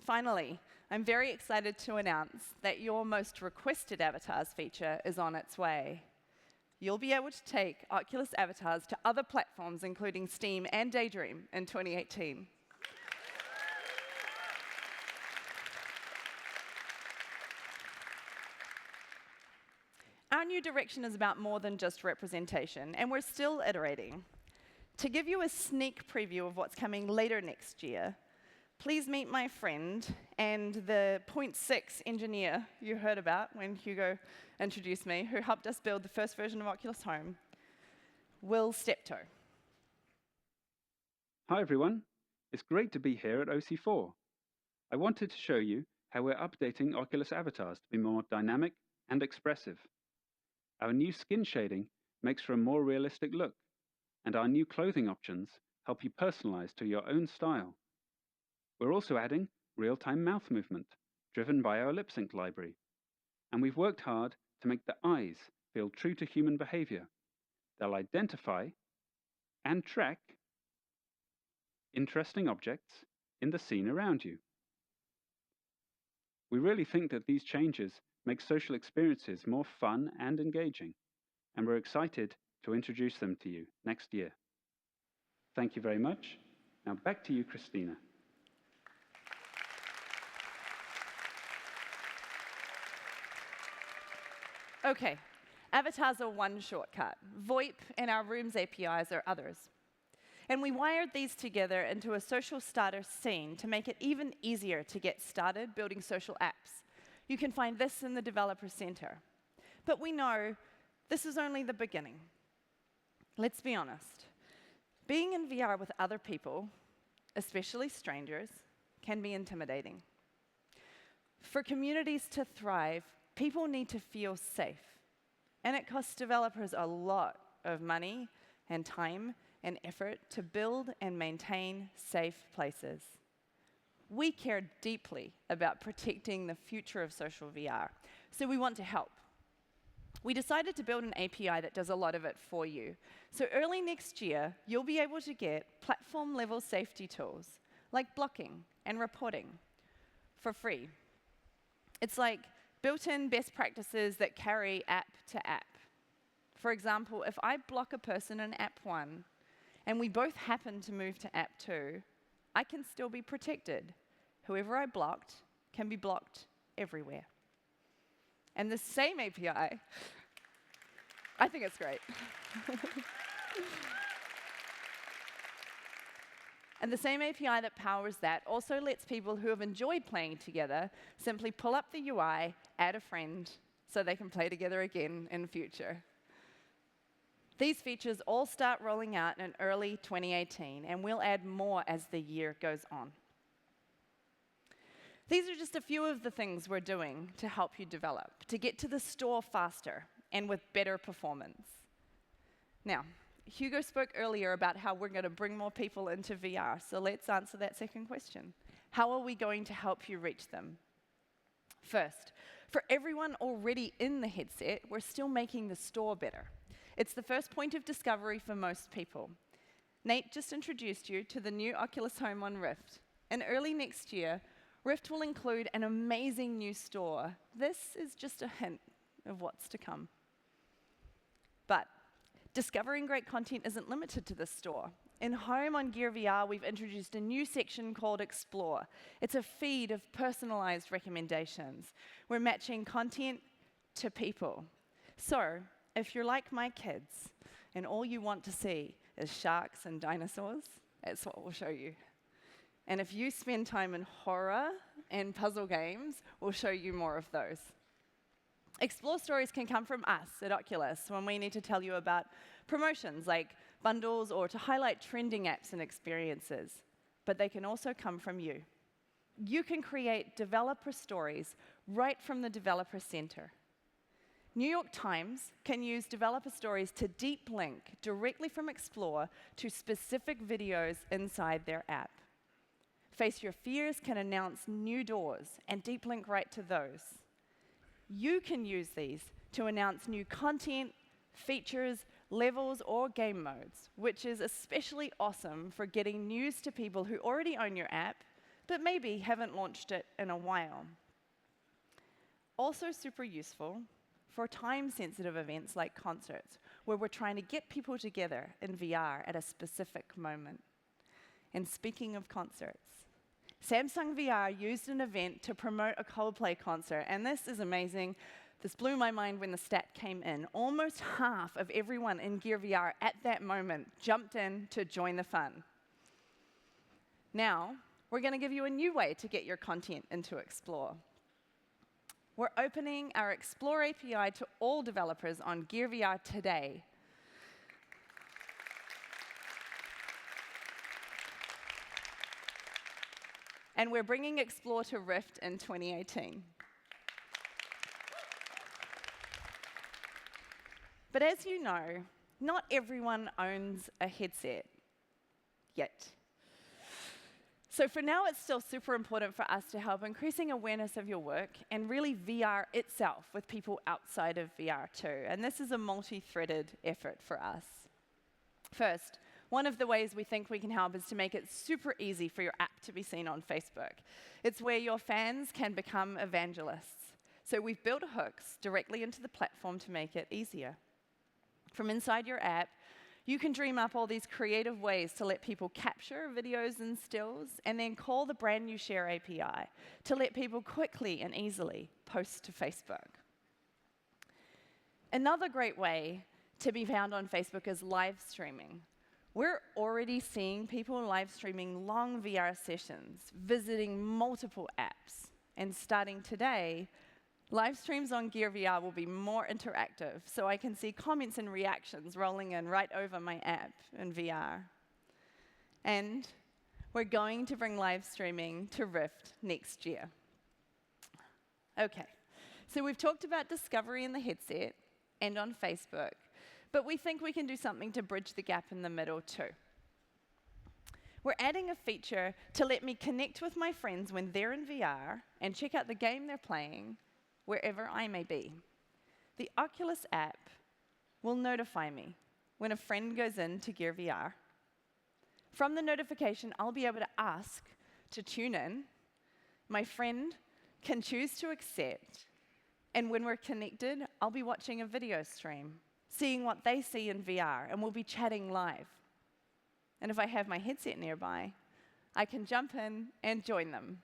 Finally, I'm very excited to announce that your most requested avatars feature is on its way. You'll be able to take Oculus avatars to other platforms, including Steam and Daydream, in 2018. Our new direction is about more than just representation, and we're still iterating. To give you a sneak preview of what's coming later next year, please meet my friend and the 0.6 engineer you heard about when Hugo introduced me, who helped us build the first version of Oculus Home, Will Steptoe. Hi everyone, it's great to be here at OC4. I wanted to show you how we're updating Oculus avatars to be more dynamic and expressive. Our new skin shading makes for a more realistic look, and our new clothing options help you personalize to your own style. We're also adding real-time mouth movement, driven by our lip sync library. And we've worked hard to make the eyes feel true to human behavior. They'll identify and track interesting objects in the scene around you. We really think that these changes make social experiences more fun and engaging, and we're excited to introduce them to you next year. Thank you very much. Now back to you, Christina. OK, avatars are one shortcut. VoIP and our Rooms APIs are others. And we wired these together into a social starter scene to make it even easier to get started building social apps. You can find this in the Developer Center. But we know this is only the beginning. Let's be honest. Being in VR with other people, especially strangers, can be intimidating. For communities to thrive, people need to feel safe. And it costs developers a lot of money and time and effort to build and maintain safe places. We care deeply about protecting the future of social VR, so we want to help. We decided to build an API that does a lot of it for you. So early next year, you'll be able to get platform-level safety tools, like blocking and reporting, for free. It's like built-in best practices that carry app to app. For example, if I block a person in app 1, and we both happen to move to app 2, I can still be protected. Whoever I blocked can be blocked everywhere. And the same API, I think it's great. And the same API that powers that also lets people who have enjoyed playing together simply pull up the UI, add a friend, so they can play together again in future. These features all start rolling out in early 2018, and we'll add more as the year goes on. These are just a few of the things we're doing to help you develop, to get to the store faster and with better performance. Now, Hugo spoke earlier about how we're going to bring more people into VR, so let's answer that second question. How are we going to help you reach them? First, for everyone already in the headset, we're still making the store better. It's the first point of discovery for most people. Nate just introduced you to the new Oculus Home on Rift. And early next year, Rift will include an amazing new store. This is just a hint of what's to come. But discovering great content isn't limited to this store. In Home on Gear VR, we've introduced a new section called Explore. It's a feed of personalized recommendations. We're matching content to people. So, if you're like my kids and all you want to see is sharks and dinosaurs, that's what we'll show you. And if you spend time in horror and puzzle games, we'll show you more of those. Explore stories can come from us at Oculus when we need to tell you about promotions like bundles or to highlight trending apps and experiences. But they can also come from you. You can create developer stories right from the Developer Center. New York Times can use developer stories to deep link directly from Explore to specific videos inside their app. Face Your Fears can announce new doors and deep link right to those. You can use these to announce new content, features, levels, or game modes, which is especially awesome for getting news to people who already own your app, but maybe haven't launched it in a while. Also super useful for time-sensitive events like concerts, where we're trying to get people together in VR at a specific moment. And speaking of concerts, Samsung VR used an event to promote a Coldplay concert, and this is amazing. This blew my mind when the stat came in. Almost half of everyone in Gear VR at that moment jumped in to join the fun. Now, we're going to give you a new way to get your content into Explore. We're opening our Explore API to all developers on Gear VR today. And we're bringing Explore to Rift in 2018. But as you know, not everyone owns a headset yet. So for now, it's still super important for us to help increasing awareness of your work and really VR itself with people outside of VR too. And this is a multi-threaded effort for us. First, one of the ways we think we can help is to make it super easy for your app to be seen on Facebook. It's where your fans can become evangelists. So we've built hooks directly into the platform to make it easier. From inside your app, you can dream up all these creative ways to let people capture videos and stills, and then call the brand new Share API to let people quickly and easily post to Facebook. Another great way to be found on Facebook is live streaming. We're already seeing people live streaming long VR sessions, visiting multiple apps, and starting today, live streams on Gear VR will be more interactive, so I can see comments and reactions rolling in right over my app in VR. And we're going to bring live streaming to Rift next year. Okay, so we've talked about discovery in the headset and on Facebook, but we think we can do something to bridge the gap in the middle too. We're adding a feature to let me connect with my friends when they're in VR and check out the game they're playing wherever I may be. The Oculus app will notify me when a friend goes into Gear VR. From the notification, I'll be able to ask to tune in. My friend can choose to accept, and when we're connected, I'll be watching a video stream, seeing what they see in VR, and we'll be chatting live. And if I have my headset nearby, I can jump in and join them.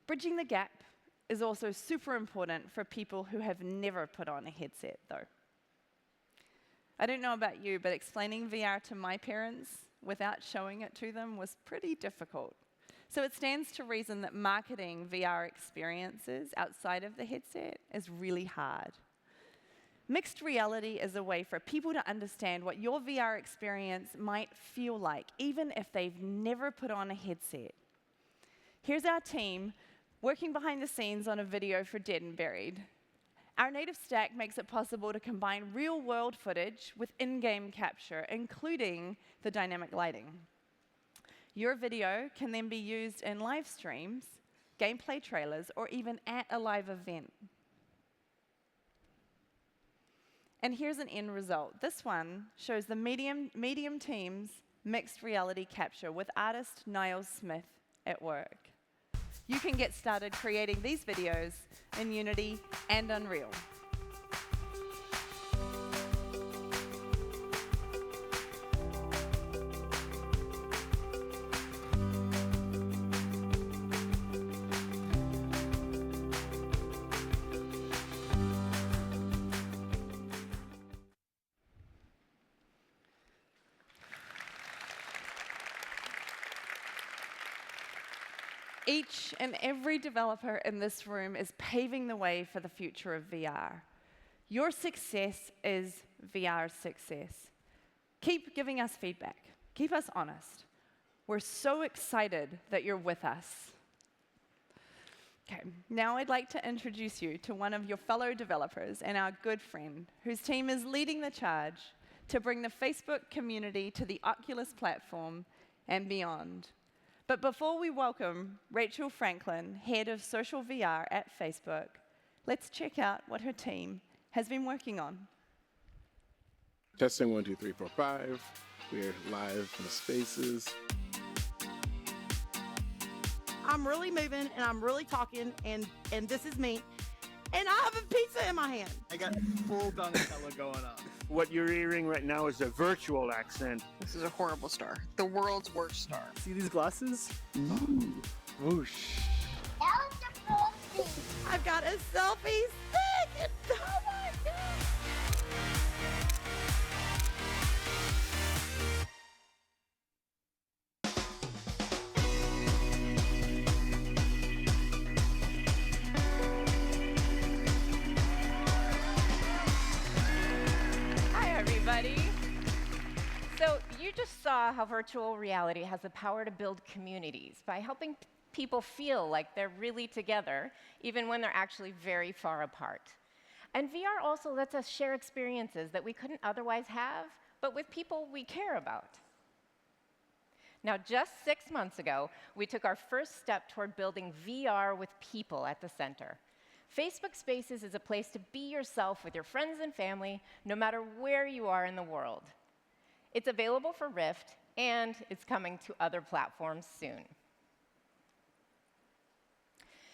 Bridging the gap is also super important for people who have never put on a headset, though. I don't know about you, but explaining VR to my parents without showing it to them was pretty difficult. So it stands to reason that marketing VR experiences outside of the headset is really hard. Mixed reality is a way for people to understand what your VR experience might feel like, even if they've never put on a headset. Here's our team working behind the scenes on a video for Dead and Buried. Our native stack makes it possible to combine real-world footage with in-game capture, including the dynamic lighting. Your video can then be used in live streams, gameplay trailers, or even at a live event. And here's an end result. This one shows the medium team's mixed reality capture with artist Niles Smith at work. You can get started creating these videos in Unity and Unreal. Each and every developer in this room is paving the way for the future of VR. Your success is VR's success. Keep giving us feedback. Keep us honest. We're so excited that you're with us. Okay, now I'd like to introduce you to one of your fellow developers and our good friend, whose team is leading the charge to bring the Facebook community to the Oculus platform and beyond. But before we welcome Rachel Franklin, head of social VR at Facebook, let's check out what her team has been working on. Testing 1, 2, 3, 4, 5. We're live in the spaces. I'm really moving and I'm really talking and this is me. And I have a pizza in my hand. I got full Donatella going on. What you're hearing right now is a virtual accent. This is a horrible star. The world's worst star. See these glasses? Whoosh. I've got a selfie stick. And, oh my God. So you just saw how virtual reality has the power to build communities by helping people feel like they're really together, even when they're actually very far apart. And VR also lets us share experiences that we couldn't otherwise have, but with people we care about. Now, just 6 months ago, we took our first step toward building VR with people at the center. Facebook Spaces is a place to be yourself with your friends and family, no matter where you are in the world. It's available for Rift, and it's coming to other platforms soon.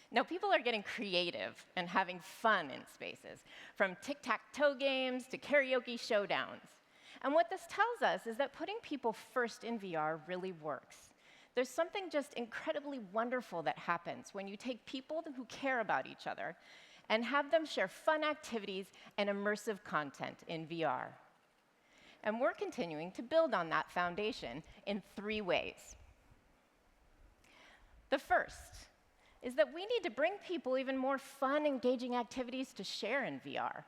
Now, people are getting creative and having fun in spaces, from tic-tac-toe games to karaoke showdowns. And what this tells us is that putting people first in VR really works. There's something just incredibly wonderful that happens when you take people who care about each other and have them share fun activities and immersive content in VR. And we're continuing to build on that foundation in 3 ways. The first is that we need to bring people even more fun, engaging activities to share in VR.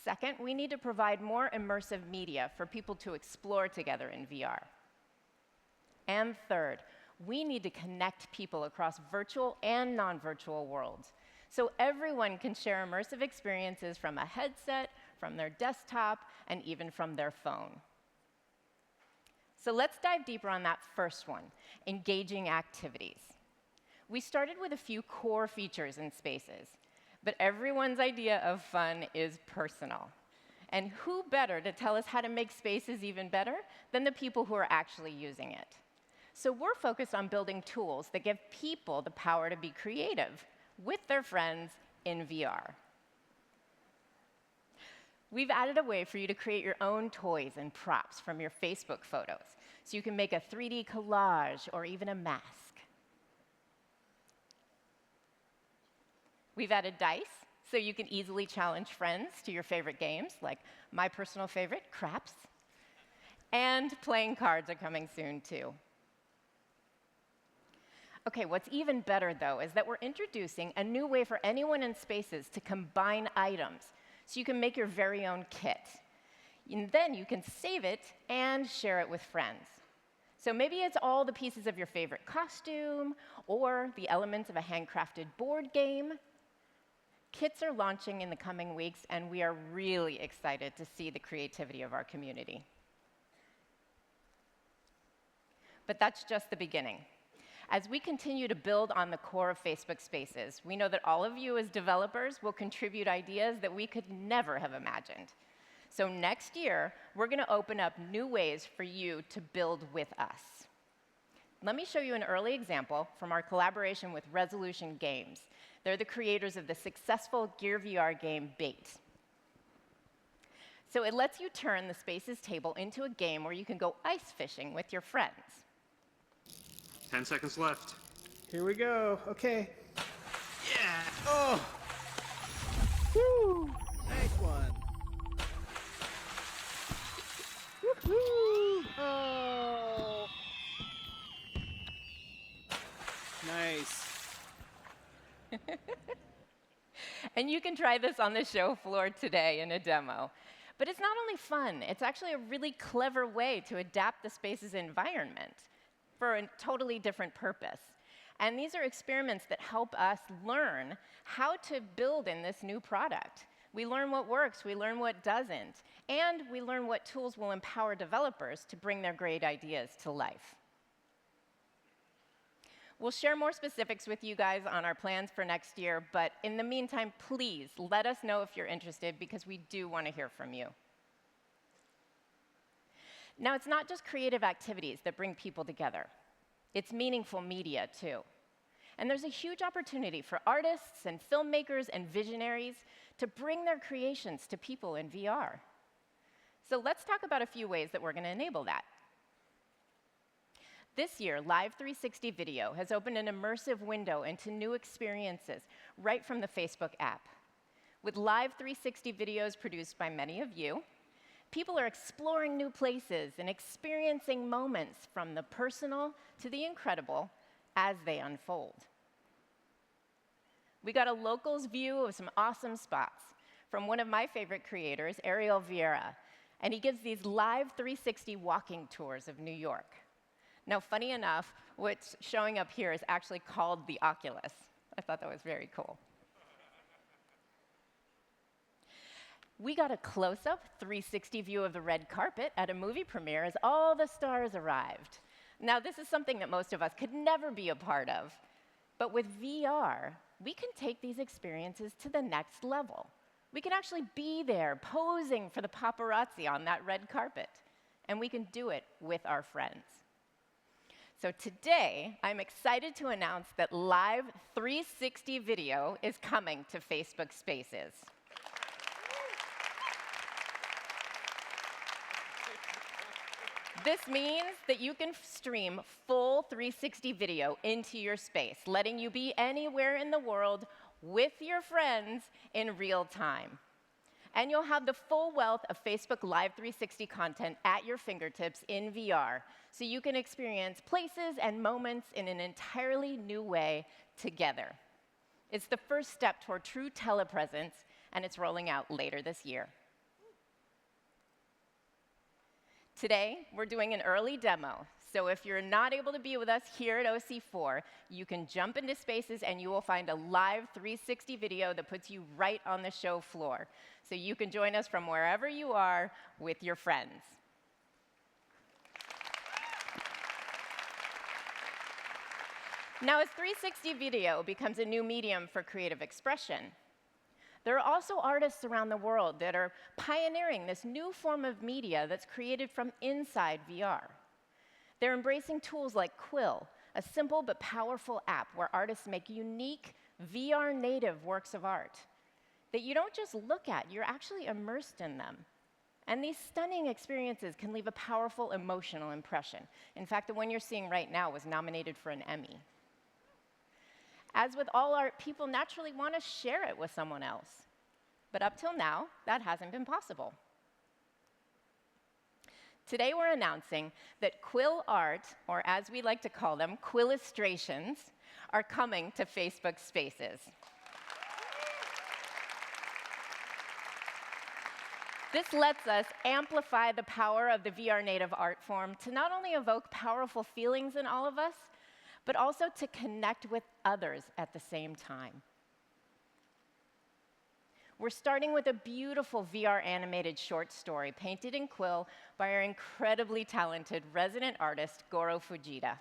Second, we need to provide more immersive media for people to explore together in VR. And third, we need to connect people across virtual and non-virtual worlds, so everyone can share immersive experiences from a headset, from their desktop, and even from their phone. So let's dive deeper on that first one, engaging activities. We started with a few core features in Spaces, but everyone's idea of fun is personal. And who better to tell us how to make Spaces even better than the people who are actually using it? So we're focused on building tools that give people the power to be creative with their friends in VR. We've added a way for you to create your own toys and props from your Facebook photos, so you can make a 3D collage or even a mask. We've added dice, so you can easily challenge friends to your favorite games, like my personal favorite, craps. And playing cards are coming soon, too. OK, what's even better, though, is that we're introducing a new way for anyone in Spaces to combine items, so you can make your very own kit. And then you can save it and share it with friends. So maybe it's all the pieces of your favorite costume or the elements of a handcrafted board game. Kits are launching in the coming weeks, and we are really excited to see the creativity of our community. But that's just the beginning. As we continue to build on the core of Facebook Spaces, we know that all of you as developers will contribute ideas that we could never have imagined. So next year, we're going to open up new ways for you to build with us. Let me show you an early example from our collaboration with Resolution Games. They're the creators of the successful Gear VR game Bait. So it lets you turn the Spaces table into a game where you can go ice fishing with your friends. 10 seconds left. Here we go. Okay. Yeah. Oh. Woo. Nice one. Woohoo. Oh. Nice. And you can try this on the show floor today in a demo. But it's not only fun, it's actually a really clever way to adapt the Spaces environment for a totally different purpose. And these are experiments that help us learn how to build in this new product. We learn what works, we learn what doesn't, and we learn what tools will empower developers to bring their great ideas to life. We'll share more specifics with you guys on our plans for next year, but in the meantime, please let us know if you're interested, because we do want to hear from you. Now, it's not just creative activities that bring people together. It's meaningful media, too. And there's a huge opportunity for artists and filmmakers and visionaries to bring their creations to people in VR. So let's talk about a few ways that we're going to enable that. This year, Live 360 Video has opened an immersive window into new experiences right from the Facebook app. With Live 360 videos produced by many of you, people are exploring new places and experiencing moments from the personal to the incredible as they unfold. We got a locals view of some awesome spots from one of my favorite creators, Ariel Vieira, and he gives these live 360 walking tours of New York. Now, funny enough, what's showing up here is actually called the Oculus. I thought that was very cool. We got a close-up 360 view of the red carpet at a movie premiere as all the stars arrived. Now, this is something that most of us could never be a part of. But with VR, we can take these experiences to the next level. We can actually be there posing for the paparazzi on that red carpet. And we can do it with our friends. So today, I'm excited to announce that Live 360 Video is coming to Facebook Spaces. This means that you can stream full 360 video into your space, letting you be anywhere in the world with your friends in real time. And you'll have the full wealth of Facebook Live 360 content at your fingertips in VR, so you can experience places and moments in an entirely new way together. It's the first step toward true telepresence, and it's rolling out later this year. Today, we're doing an early demo, so if you're not able to be with us here at OC4, you can jump into Spaces and you will find a live 360 video that puts you right on the show floor. So you can join us from wherever you are with your friends. Now, as 360 video becomes a new medium for creative expression, there are also artists around the world that are pioneering this new form of media that's created from inside VR. They're embracing tools like Quill, a simple but powerful app where artists make unique VR-native works of art that you don't just look at, you're actually immersed in them. And these stunning experiences can leave a powerful emotional impression. In fact, the one you're seeing right now was nominated for an Emmy. As with all art, people naturally want to share it with someone else. But up till now, that hasn't been possible. Today, we're announcing that Quill art, or as we like to call them, Quillustrations, are coming to Facebook Spaces. This lets us amplify the power of the VR native art form to not only evoke powerful feelings in all of us, but also to connect with others at the same time. We're starting with a beautiful VR animated short story painted in Quill by our incredibly talented resident artist, Goro Fujita.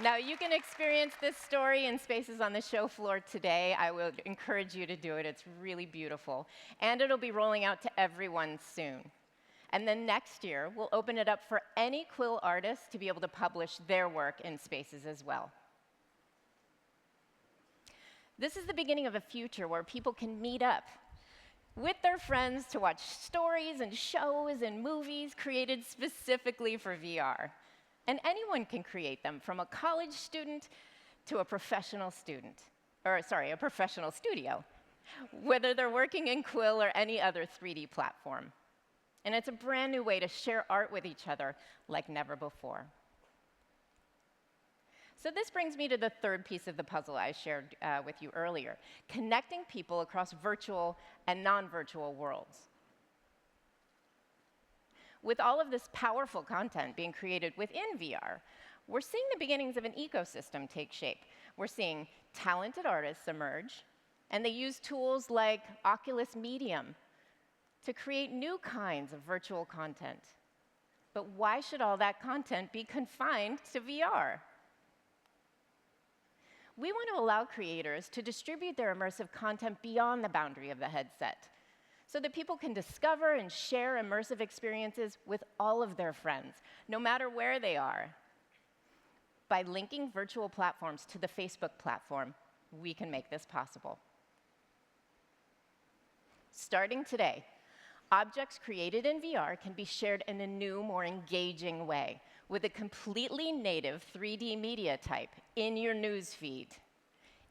Now, you can experience this story in Spaces on the show floor today. I would encourage you to do it. It's really beautiful. And it'll be rolling out to everyone soon. And then next year, we'll open it up for any Quill artists to be able to publish their work in Spaces as well. This is the beginning of a future where people can meet up, with their friends to watch stories and shows and movies created specifically for VR. And anyone can create them, from a college student to a professional student, a professional studio, whether they're working in Quill or any other 3D platform. And it's a brand new way to share art with each other like never before. So this brings me to the third piece of the puzzle I shared with you earlier, connecting people across virtual and non-virtual worlds. With all of this powerful content being created within VR, we're seeing the beginnings of an ecosystem take shape. We're seeing talented artists emerge, and they use tools like Oculus Medium to create new kinds of virtual content. But why should all that content be confined to VR? We want to allow creators to distribute their immersive content beyond the boundary of the headset, so that people can discover and share immersive experiences with all of their friends, no matter where they are. By linking virtual platforms to the Facebook platform, we can make this possible. Starting today, objects created in VR can be shared in a new, more engaging way, with a completely native 3D media type in your news feed.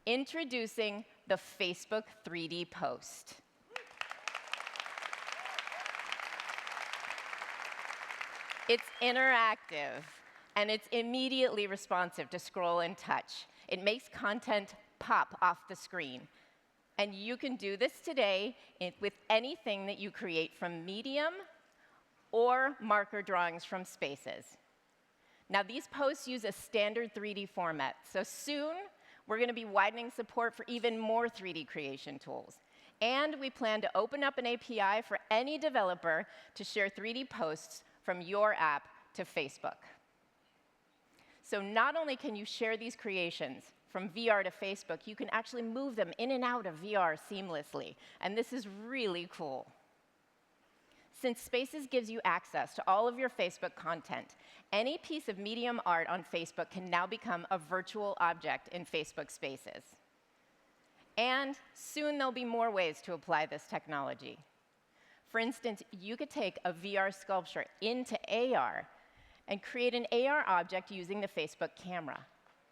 Introducing the Facebook 3D Post. It's interactive, and it's immediately responsive to scroll and touch. It makes content pop off the screen. And you can do this today with anything that you create from Medium or marker drawings from Spaces. Now, these posts use a standard 3D format, so soon we're going to be widening support for even more 3D creation tools. And we plan to open up an API for any developer to share 3D posts from your app to Facebook. So not only can you share these creations from VR to Facebook, you can actually move them in and out of VR seamlessly. And this is really cool. Since Spaces gives you access to all of your Facebook content, any piece of Medium art on Facebook can now become a virtual object in Facebook Spaces. And soon there'll be more ways to apply this technology. For instance, you could take a VR sculpture into AR and create an AR object using the Facebook camera,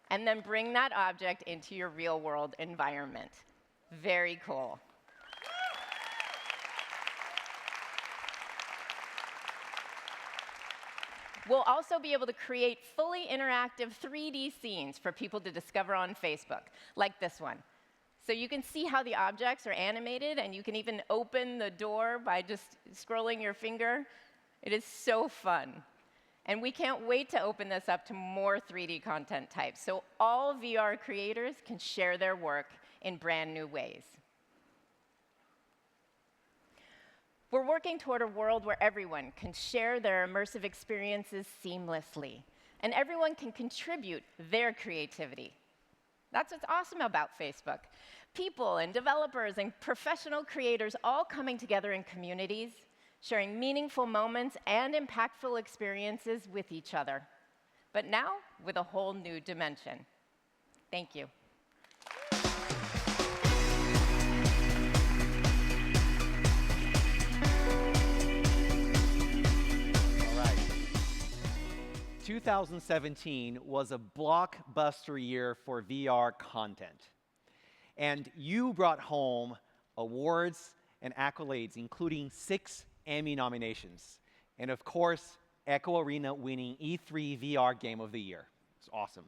and then bring that object into your real-world environment. Very cool. We'll also be able to create fully interactive 3D scenes for people to discover on Facebook, like this one. So you can see how the objects are animated, and you can even open the door by just scrolling your finger. It is so fun. And we can't wait to open this up to more 3D content types, so all VR creators can share their work in brand new ways. We're working toward a world where everyone can share their immersive experiences seamlessly, and everyone can contribute their creativity. That's what's awesome about Facebook. People and developers and professional creators all coming together in communities, sharing meaningful moments and impactful experiences with each other, but now with a whole new dimension. Thank you. 2017 was a blockbuster year for VR content. And you brought home awards and accolades, including 6 Emmy nominations. And of course, Echo Arena winning E3 VR Game of the Year. It's awesome.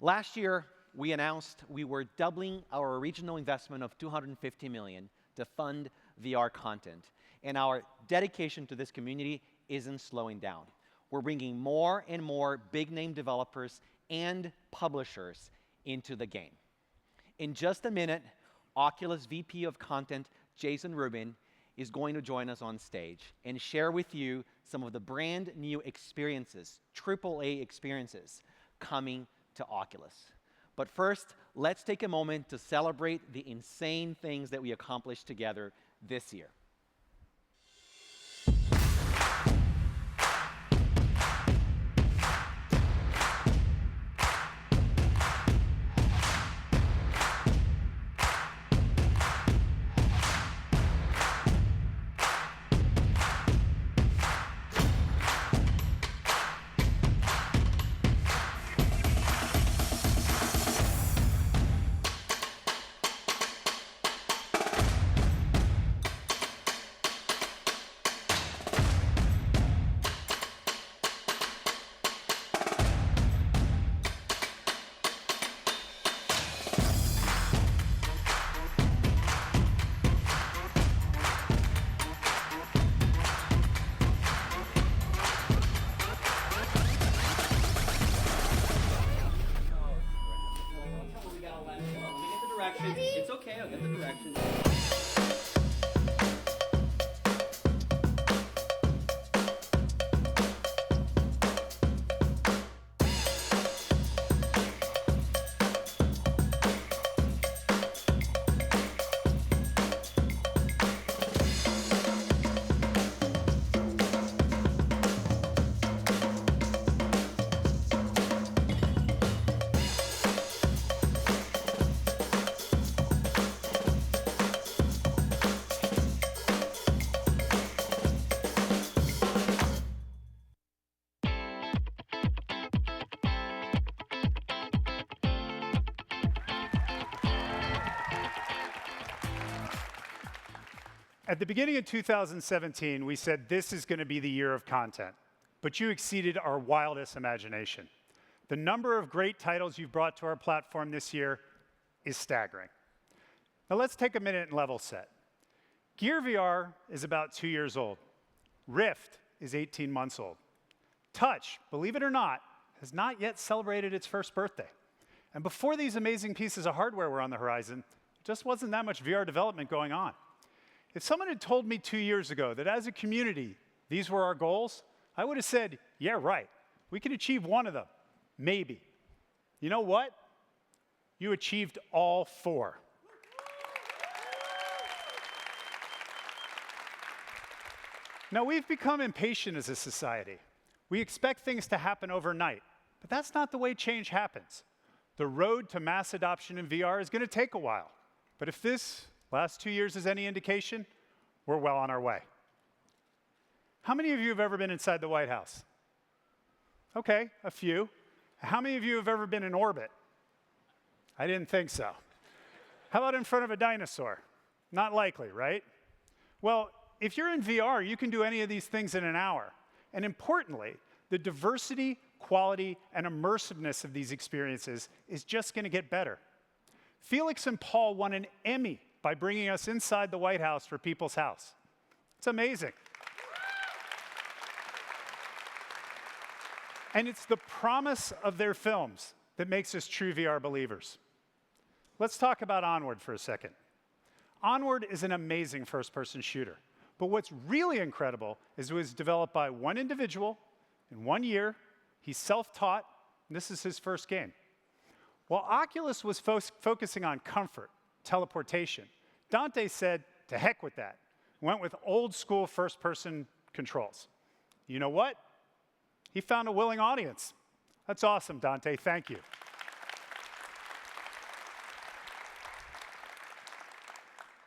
Last year, we announced we were doubling our original investment of $250 million to fund VR content. And our dedication to this community isn't slowing down. We're bringing more and more big-name developers and publishers into the game. In just a minute, Oculus VP of Content, Jason Rubin, is going to join us on stage and share with you some of the brand new experiences, AAA experiences, coming to Oculus. But first, let's take a moment to celebrate the insane things that we accomplished together this year. I'll let me get the directions. It's okay, I'll get the directions. At the beginning of 2017, we said this is going to be the year of content, but you exceeded our wildest imagination. The number of great titles you've brought to our platform this year is staggering. Now let's take a minute and level set. Gear VR is about 2 years old. Rift is 18 months old. Touch, believe it or not, has not yet celebrated its first birthday. And before these amazing pieces of hardware were on the horizon, there just wasn't that much VR development going on. If someone had told me 2 years ago that as a community, these were our goals, I would have said, yeah, right. We could achieve one of them, maybe. You know what? You achieved all 4. Now, we've become impatient as a society. We expect things to happen overnight, but that's not the way change happens. The road to mass adoption in VR is going to take a while, but if this last 2 years is any indication, we're well on our way. How many of you have ever been inside the White House? Okay, a few. How many of you have ever been in orbit? I didn't think so. How about in front of a dinosaur? Not likely, right? Well, if you're in VR, you can do any of these things in an hour. And importantly, the diversity, quality, and immersiveness of these experiences is just going to get better. Felix and Paul won an Emmy by bringing us inside the White House for People's House. It's amazing. And it's the promise of their films that makes us true VR believers. Let's talk about Onward for a second. Onward is an amazing first-person shooter. But what's really incredible is it was developed by one individual in 1 year. He's self-taught, and this is his first game. While Oculus was focusing on comfort, teleportation, Dante said, to heck with that. Went with old-school first-person controls. You know what? He found a willing audience. That's awesome, Dante. Thank you.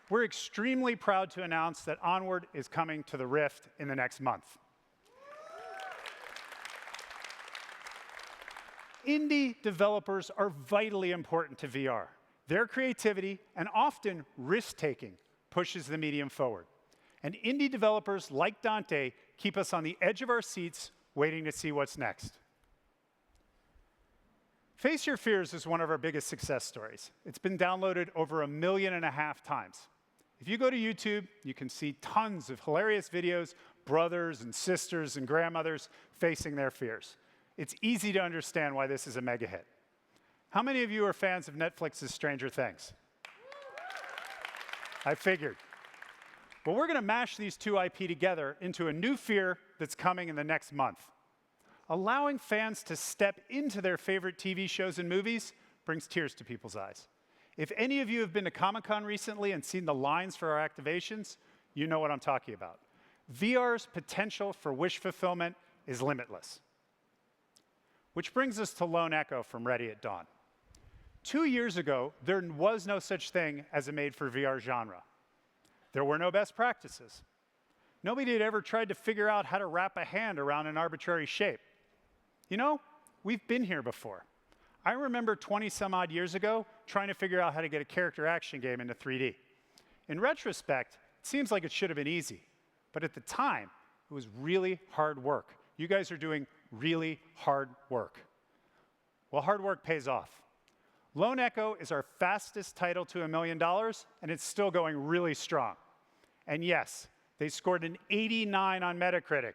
We're extremely proud to announce that Onward is coming to the Rift in the next month. Indie developers are vitally important to VR. Their creativity and often risk-taking pushes the medium forward. And indie developers like Dante keep us on the edge of our seats waiting to see what's next. Face Your Fears is one of our biggest success stories. It's been downloaded over 1.5 million times. If you go to YouTube, you can see tons of hilarious videos, brothers and sisters and grandmothers facing their fears. It's easy to understand why this is a mega hit. How many of you are fans of Netflix's Stranger Things? I figured. Well, we're going to mash these two IP together into a new fear that's coming in the next month. Allowing fans to step into their favorite TV shows and movies brings tears to people's eyes. If any of you have been to Comic-Con recently and seen the lines for our activations, you know what I'm talking about. VR's potential for wish fulfillment is limitless. Which brings us to Lone Echo from Ready at Dawn. 2 years ago, there was no such thing as a made-for-VR genre. There were no best practices. Nobody had ever tried to figure out how to wrap a hand around an arbitrary shape. You know, we've been here before. I remember 20-some-odd years ago trying to figure out how to get a character action game into 3D. In retrospect, it seems like it should have been easy. But at the time, it was really hard work. You guys are doing really hard work. Well, hard work pays off. Lone Echo is our fastest title to $1 million, and it's still going really strong. And yes, they scored an 89 on Metacritic.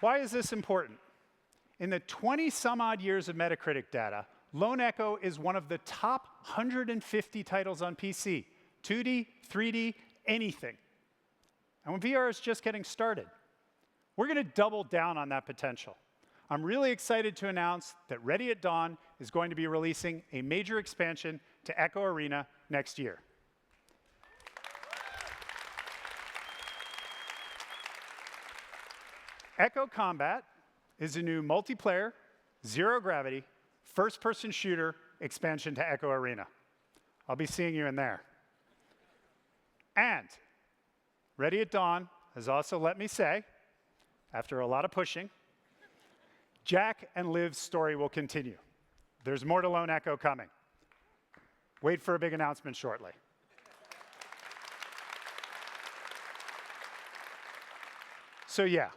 Why is this important? In the 20-some-odd years of Metacritic data, Lone Echo is one of the top 150 titles on PC. 2D, 3D, anything. And VR is just getting started. We're going to double down on that potential. I'm really excited to announce that Ready at Dawn is going to be releasing a major expansion to Echo Arena next year. Echo Combat is a new multiplayer, zero-gravity, first-person shooter expansion to Echo Arena. I'll be seeing you in there. And Ready at Dawn has also let me say, after a lot of pushing, Jack and Liv's story will continue. There's more to Lone Echo coming. Wait for a big announcement shortly. So yeah,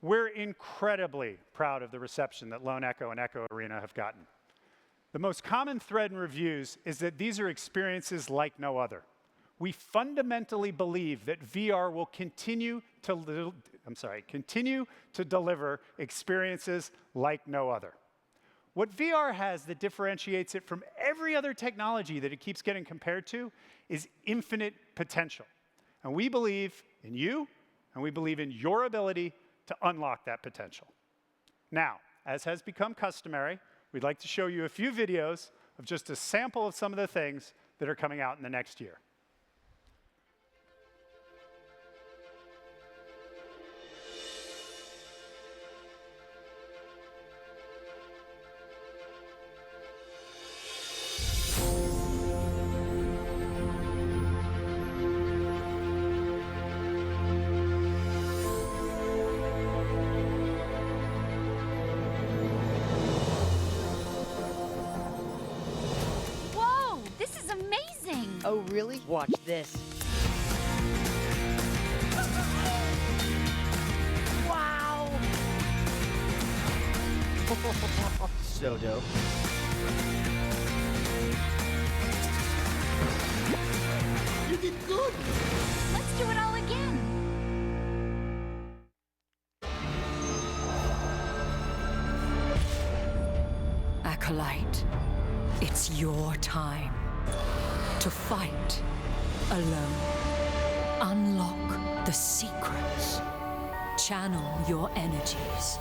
we're incredibly proud of the reception that Lone Echo and Echo Arena have gotten. The most common thread in reviews is that these are experiences like no other. We fundamentally believe that VR will continue to deliver experiences like no other. What VR has that differentiates it from every other technology that it keeps getting compared to is infinite potential. And we believe in you, and we believe in your ability to unlock that potential. Now, as has become customary, we'd like to show you a few videos of just a sample of some of the things that are coming out in the next year. Oh, really? Watch this. Wow! So dope. You did good! Let's do it all again. Acolyte, it's your time. To fight alone. Unlock the secrets. Channel your energies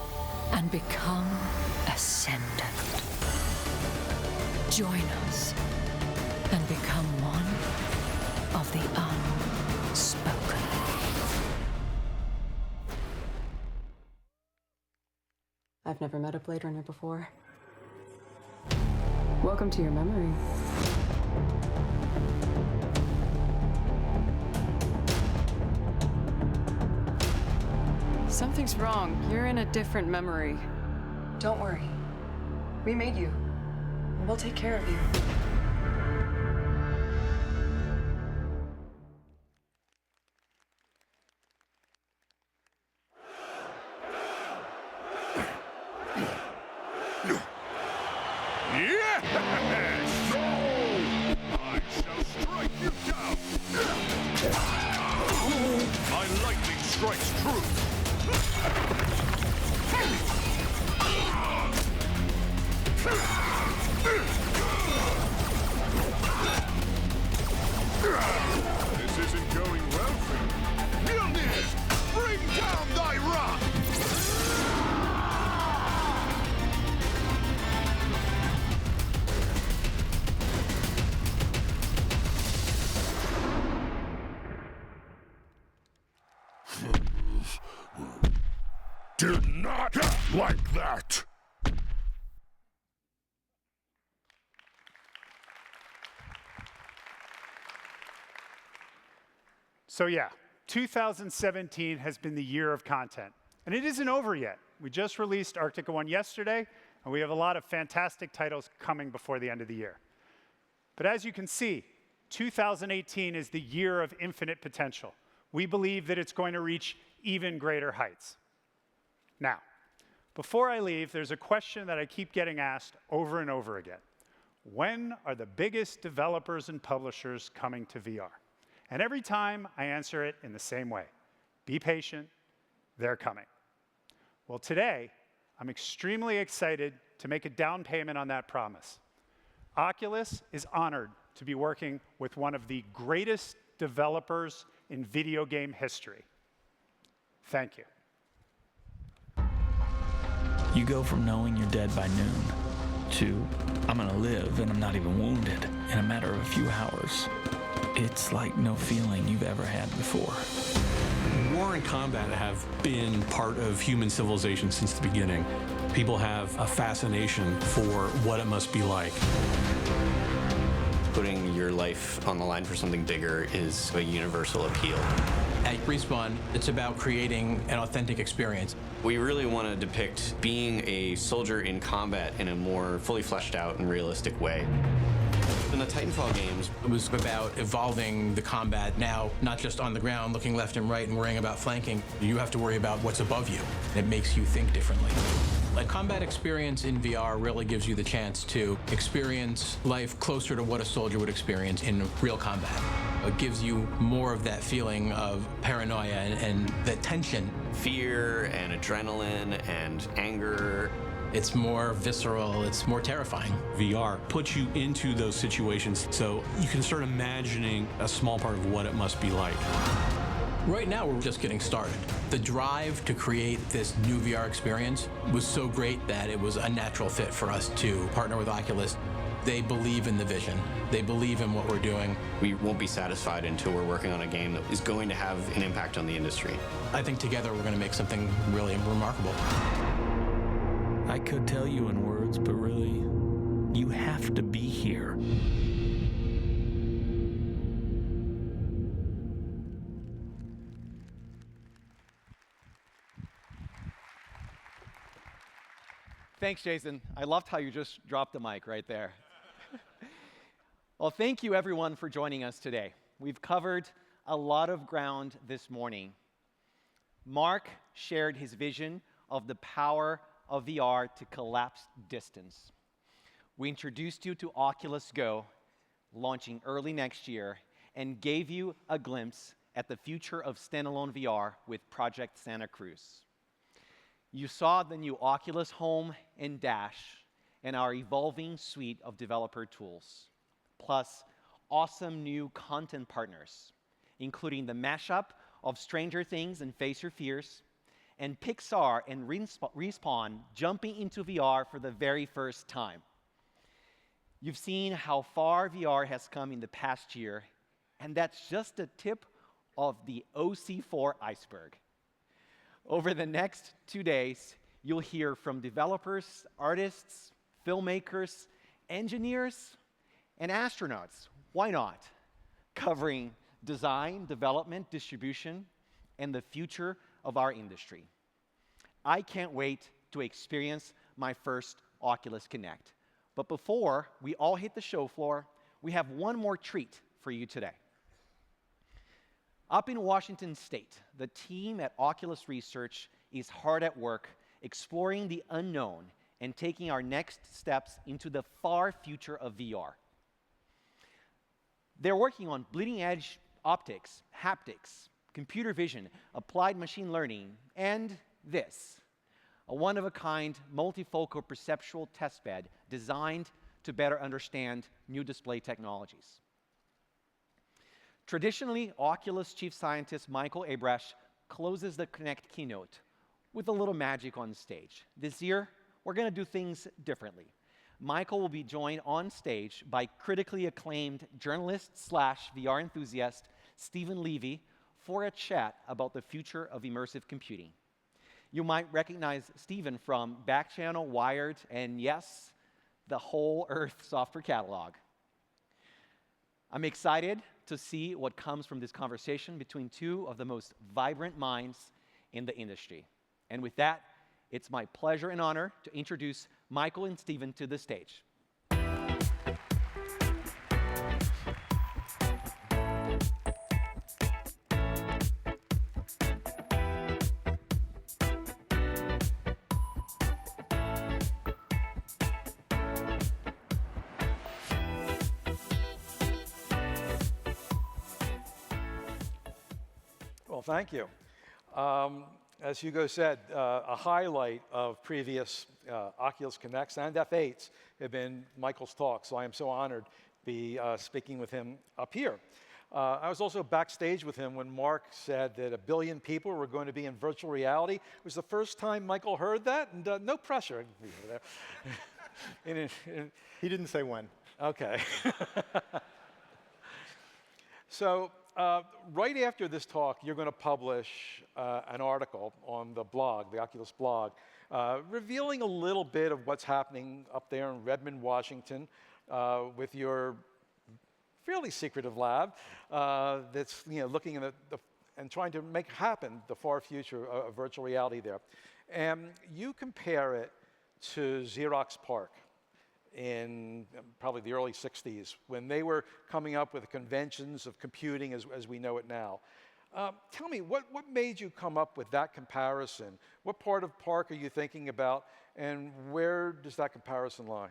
and become ascendant. Join us and become one of the unspoken. I've never met a Blade Runner before. Welcome to your memory. Something's wrong. You're in a different memory. Don't worry. We made you. We'll take care of you. Yes! I shall strike you down! My lightning strikes true! This isn't going well for you. Mjolnir, bring down thy wrath! Did not like that! So yeah, 2017 has been the year of content. And it isn't over yet. We just released Arctica 1 yesterday, and we have a lot of fantastic titles coming before the end of the year. But as you can see, 2018 is the year of infinite potential. We believe that it's going to reach even greater heights. Now, before I leave, there's a question that I keep getting asked over and over again. When are the biggest developers and publishers coming to VR? And every time I answer it in the same way. Be patient, they're coming. Well, today, I'm extremely excited to make a down payment on that promise. Oculus is honored to be working with one of the greatest developers in video game history. Thank you. You go from knowing you're dead by noon to I'm gonna live and I'm not even wounded in a matter of a few hours. It's like no feeling you've ever had before. War and combat have been part of human civilization since the beginning. People have a fascination for what it must be like. Putting your life on the line for something bigger is a universal appeal. At Respawn, it's about creating an authentic experience. We really want to depict being a soldier in combat in a more fully fleshed out and realistic way. In the Titanfall games, it was about evolving the combat now, not just on the ground, looking left and right and worrying about flanking. You have to worry about what's above you. It makes you think differently. A combat experience in VR really gives you the chance to experience life closer to what a soldier would experience in real combat. It gives you more of that feeling of paranoia and that tension. Fear and adrenaline and anger. It's more visceral, it's more terrifying. VR puts you into those situations so you can start imagining a small part of what it must be like. Right now, we're just getting started. The drive to create this new VR experience was so great that it was a natural fit for us to partner with Oculus. They believe in the vision. They believe in what we're doing. We won't be satisfied until we're working on a game that is going to have an impact on the industry. I think together we're going to make something really remarkable. I could tell you in words, but really, you have to be here. Thanks, Jason. I loved how you just dropped the mic right there. Well, thank you, everyone, for joining us today. We've covered a lot of ground this morning. Mark shared his vision of the power of VR to collapse distance. We introduced you to Oculus Go, launching early next year, and gave you a glimpse at the future of standalone VR with Project Santa Cruz. You saw the new Oculus Home and Dash and our evolving suite of developer tools, plus awesome new content partners, including the mashup of Stranger Things and Face Your Fears, and Pixar and Respawn jumping into VR for the very first time. You've seen how far VR has come in the past year, and that's just the tip of the OC4 iceberg. Over the next 2 days, you'll hear from developers, artists, filmmakers, engineers, and astronauts. Why not? Covering design, development, distribution, and the future of our industry. I can't wait to experience my first Oculus Connect. But before we all hit the show floor, we have one more treat for you today. Up in Washington State, the team at Oculus Research is hard at work exploring the unknown and taking our next steps into the far future of VR. They're working on bleeding-edge optics, haptics, computer vision, applied machine learning, and this, a one-of-a-kind multifocal perceptual testbed designed to better understand new display technologies. Traditionally, Oculus chief scientist Michael Abrash closes the Connect keynote with a little magic on stage. This year, we're going to do things differently. Michael will be joined on stage by critically acclaimed journalist/VR enthusiast Stephen Levy for a chat about the future of immersive computing. You might recognize Stephen from Backchannel, Wired, and yes, the whole Earth software catalog. I'm excited to see what comes from this conversation between two of the most vibrant minds in the industry. And with that, it's my pleasure and honor to introduce Michael and Stephen to the stage. Well, thank you. as Hugo said, a highlight of previous Oculus Connects and F8s have been Michael's talk, so I am so honored to be speaking with him up here. I was also backstage with him when Mark said that 1 billion people were going to be in virtual reality. It was the first time Michael heard that, and no pressure. He didn't say when. Okay. So right after this talk, you're going to publish an article on the blog, the Oculus blog, revealing a little bit of what's happening up there in Redmond, Washington, with your fairly secretive lab that's looking at and trying to make happen the far future of virtual reality there. And you compare it to Xerox PARC in probably the early 60s, when they were coming up with the conventions of computing as we know it now. Tell me, what made you come up with that comparison? What part of PARC are you thinking about, and where does that comparison lie?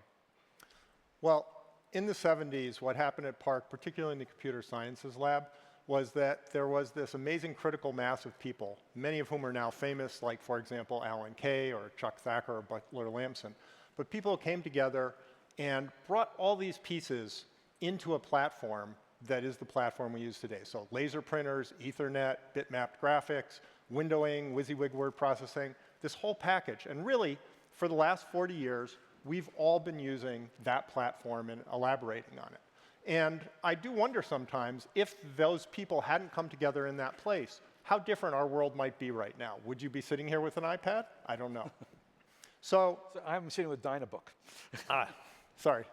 Well, in the 70s, what happened at PARC, particularly in the computer sciences lab, was that there was this amazing critical mass of people, many of whom are now famous, like, for example, Alan Kay or Chuck Thacker or Butler Lamson. But people came together and brought all these pieces into a platform that is the platform we use today. So laser printers, Ethernet, bitmapped graphics, windowing, WYSIWYG word processing, this whole package. And really, for the last 40 years, we've all been using that platform and elaborating on it. And I do wonder sometimes, if those people hadn't come together in that place, how different our world might be right now. Would you be sitting here with an iPad? I don't know. So I'm sitting with Dynabook. Sorry.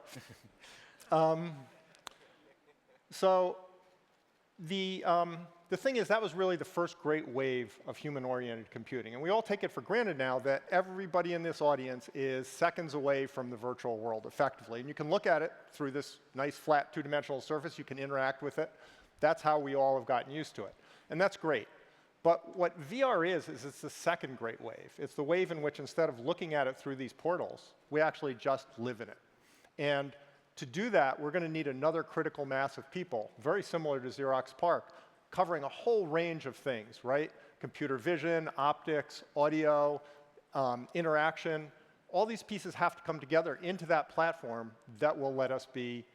So the thing is, that was really the first great wave of human-oriented computing. And we all take it for granted now that everybody in this audience is seconds away from the virtual world, effectively. And you can look at it through this nice, flat, two-dimensional surface. You can interact with it. That's how we all have gotten used to it. And that's great. But what VR is it's the second great wave. It's the wave in which, instead of looking at it through these portals, we actually just live in it. And to do that, we're going to need another critical mass of people, very similar to Xerox PARC, covering a whole range of things, right? Computer vision, optics, audio, interaction. All these pieces have to come together into that platform that will let us be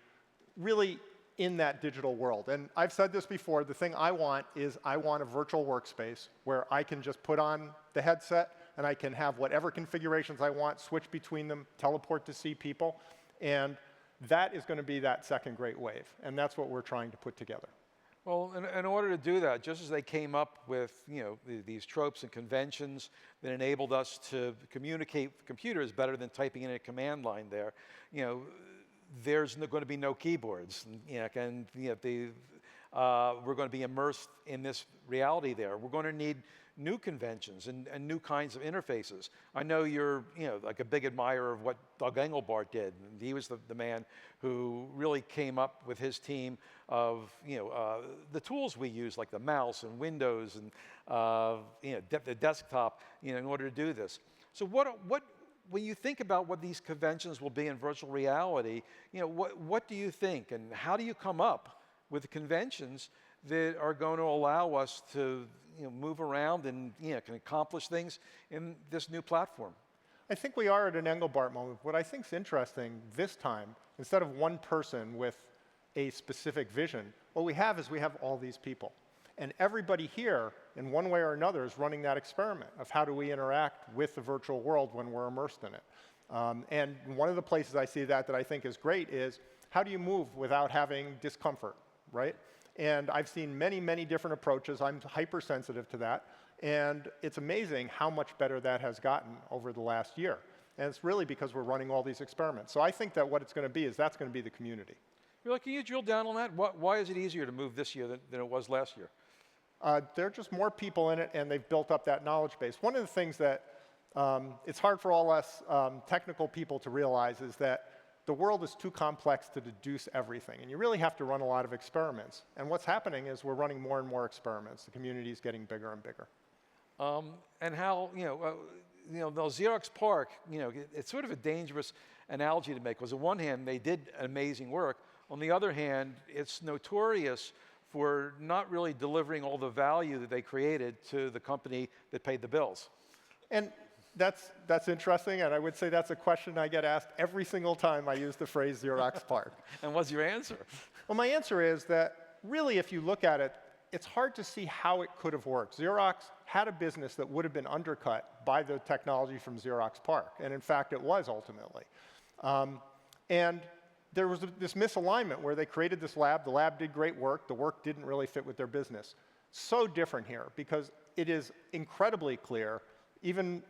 really in that digital world. And I've said this before, the thing I want is I want a virtual workspace where I can just put on the headset and I can have whatever configurations I want, switch between them, teleport to see people. And that is going to be that second great wave. And that's what we're trying to put together. Well, in order to do that, just as they came up with these tropes and conventions that enabled us to communicate with computers better than typing in a command line there, there's going to be no keyboards, and we're going to be immersed in this reality there. We're going to need new conventions and new kinds of interfaces. I know you're like a big admirer of what Doug Engelbart did. He was the man who really came up with his team of the tools we use, like the mouse and Windows and the desktop, in order to do this. So when you think about what these conventions will be in virtual reality, what do you think, and how do you come up with the conventions that are going to allow us to move around and can accomplish things in this new platform? I think we are at an Engelbart moment. What I think is interesting this time, instead of one person with a specific vision, what we have is we have all these people. And everybody here, in one way or another, is running that experiment of how do we interact with the virtual world when we're immersed in it. And one of the places I see that I think is great is, how do you move without having discomfort, right? And I've seen many, many different approaches. I'm hypersensitive to that. And it's amazing how much better that has gotten over the last year. And it's really because we're running all these experiments. So I think that what it's going to be is that's going to be the community. Really, can you drill down on that? Why is it easier to move this year than it was last year? There are just more people in it, and they've built up that knowledge base. One of the things that it's hard for all us technical people to realize is that the world is too complex to deduce everything, and you really have to run a lot of experiments. And what's happening is we're running more and more experiments. The community is getting bigger and bigger. And how, those Xerox PARC, it's sort of a dangerous analogy to make, because on one hand, they did amazing work. On the other hand, it's notorious for not really delivering all the value that they created to the company that paid the bills. And that's interesting, and I would say that's a question I get asked every single time I use the phrase Xerox PARC. And what's your answer? Well, my answer is that really, if you look at it, it's hard to see how it could have worked. Xerox had a business that would have been undercut by the technology from Xerox PARC, and in fact, it was ultimately. And there was this misalignment where they created this lab. The lab did great work. The work didn't really fit with their business. So different here, because it is incredibly clear. Even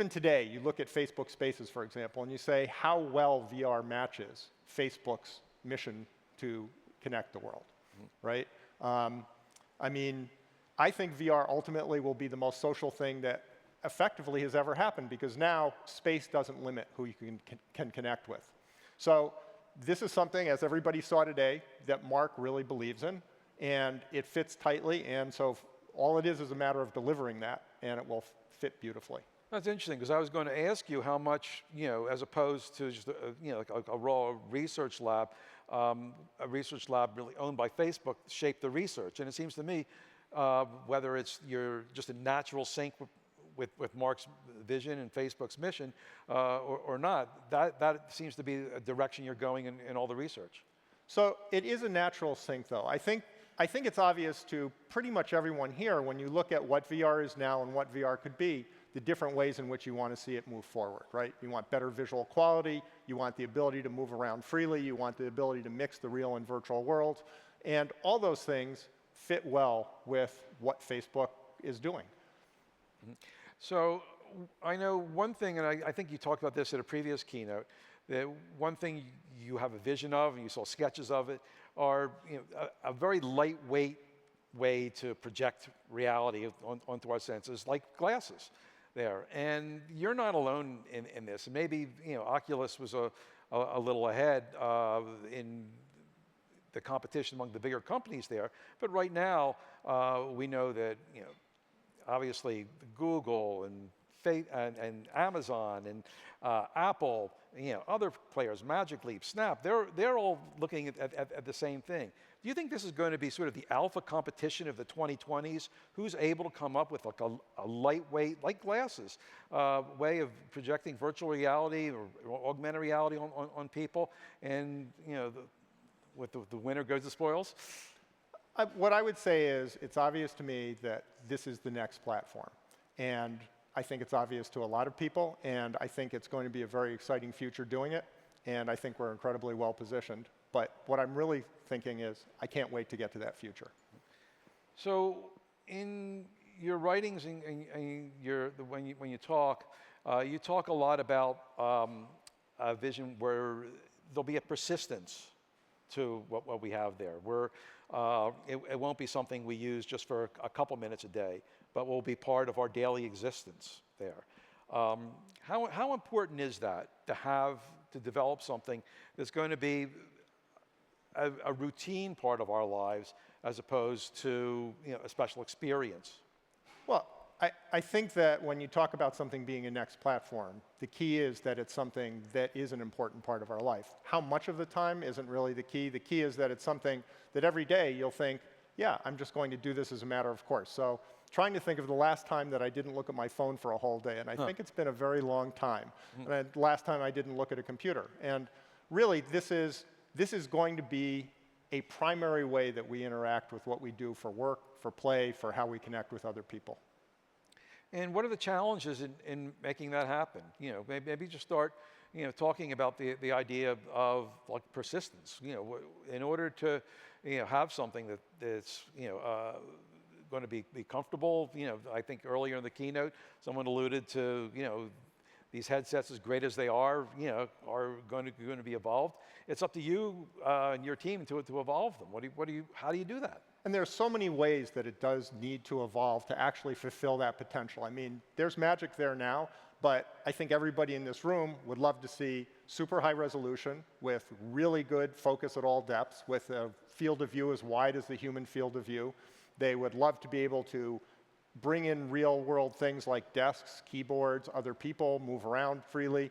today, you look at Facebook Spaces, for example, and you say how well VR matches Facebook's mission to connect the world, right? I mean, I think VR ultimately will be the most social thing that effectively has ever happened, because now space doesn't limit who you can connect with. So this is something, as everybody saw today, that Mark really believes in, and it fits tightly, and so all it is a matter of delivering that, and it will fit beautifully. That's interesting, because I was going to ask you how much, as opposed to just like a raw research lab, a research lab really owned by Facebook shaped the research. And it seems to me, whether you're just a natural sync with Mark's vision and Facebook's mission or not, that seems to be a direction you're going in all the research. So it is a natural sync, though. I think it's obvious to pretty much everyone here, when you look at what VR is now and what VR could be, the different ways in which you want to see it move forward, right? You want better visual quality, you want the ability to move around freely, you want the ability to mix the real and virtual worlds, and all those things fit well with what Facebook is doing. So I know one thing, and I think you talked about this at a previous keynote, that one thing you have a vision of, and you saw sketches of it, are a very lightweight way to project reality onto our senses, like glasses there. And you're not alone in this. And maybe Oculus was a little ahead in the competition among the bigger companies there. But right now, we know that obviously Google and Amazon and Apple, other players, Magic Leap, Snap, they're all looking at the same thing. Do you think this is going to be sort of the alpha competition of the 2020s? Who's able to come up with like a lightweight, like glasses, way of projecting virtual reality or augmented reality on people? And the winner goes the spoils? What I would say is, it's obvious to me that this is the next platform. And I think it's obvious to a lot of people, and I think it's going to be a very exciting future doing it, and I think we're incredibly well positioned. But what I'm really thinking is, I can't wait to get to that future. So in your writings and when you talk a lot about a vision where there'll be a persistence to what we have there, where it won't be something we use just for a couple minutes a day, but will be part of our daily existence there. How important is that to develop something that's going to be a routine part of our lives as opposed to a special experience? Well, I think that when you talk about something being a next platform, the key is that it's something that is an important part of our life. How much of the time isn't really the key. The key is that it's something that every day you'll think, yeah, I'm just going to do this as a matter of course. So trying to think of the last time that I didn't look at my phone for a whole day, and I think it's been a very long time. And the last time I didn't look at a computer. And really, this is going to be a primary way that we interact with what we do for work, for play, for how we connect with other people. And what are the challenges in making that happen? Maybe just start, talking about the idea of like persistence. In order to, have something that's, going to be comfortable. I think earlier in the keynote, someone alluded to, these headsets, as great as they are, are going to be evolved. It's up to you and your team to evolve them. How do you do that? And there are so many ways that it does need to evolve to actually fulfill that potential. I mean, there's magic there now, but I think everybody in this room would love to see super high resolution with really good focus at all depths, with a field of view as wide as the human field of view. They would love to be able to bring in real world things like desks, keyboards, other people, move around freely.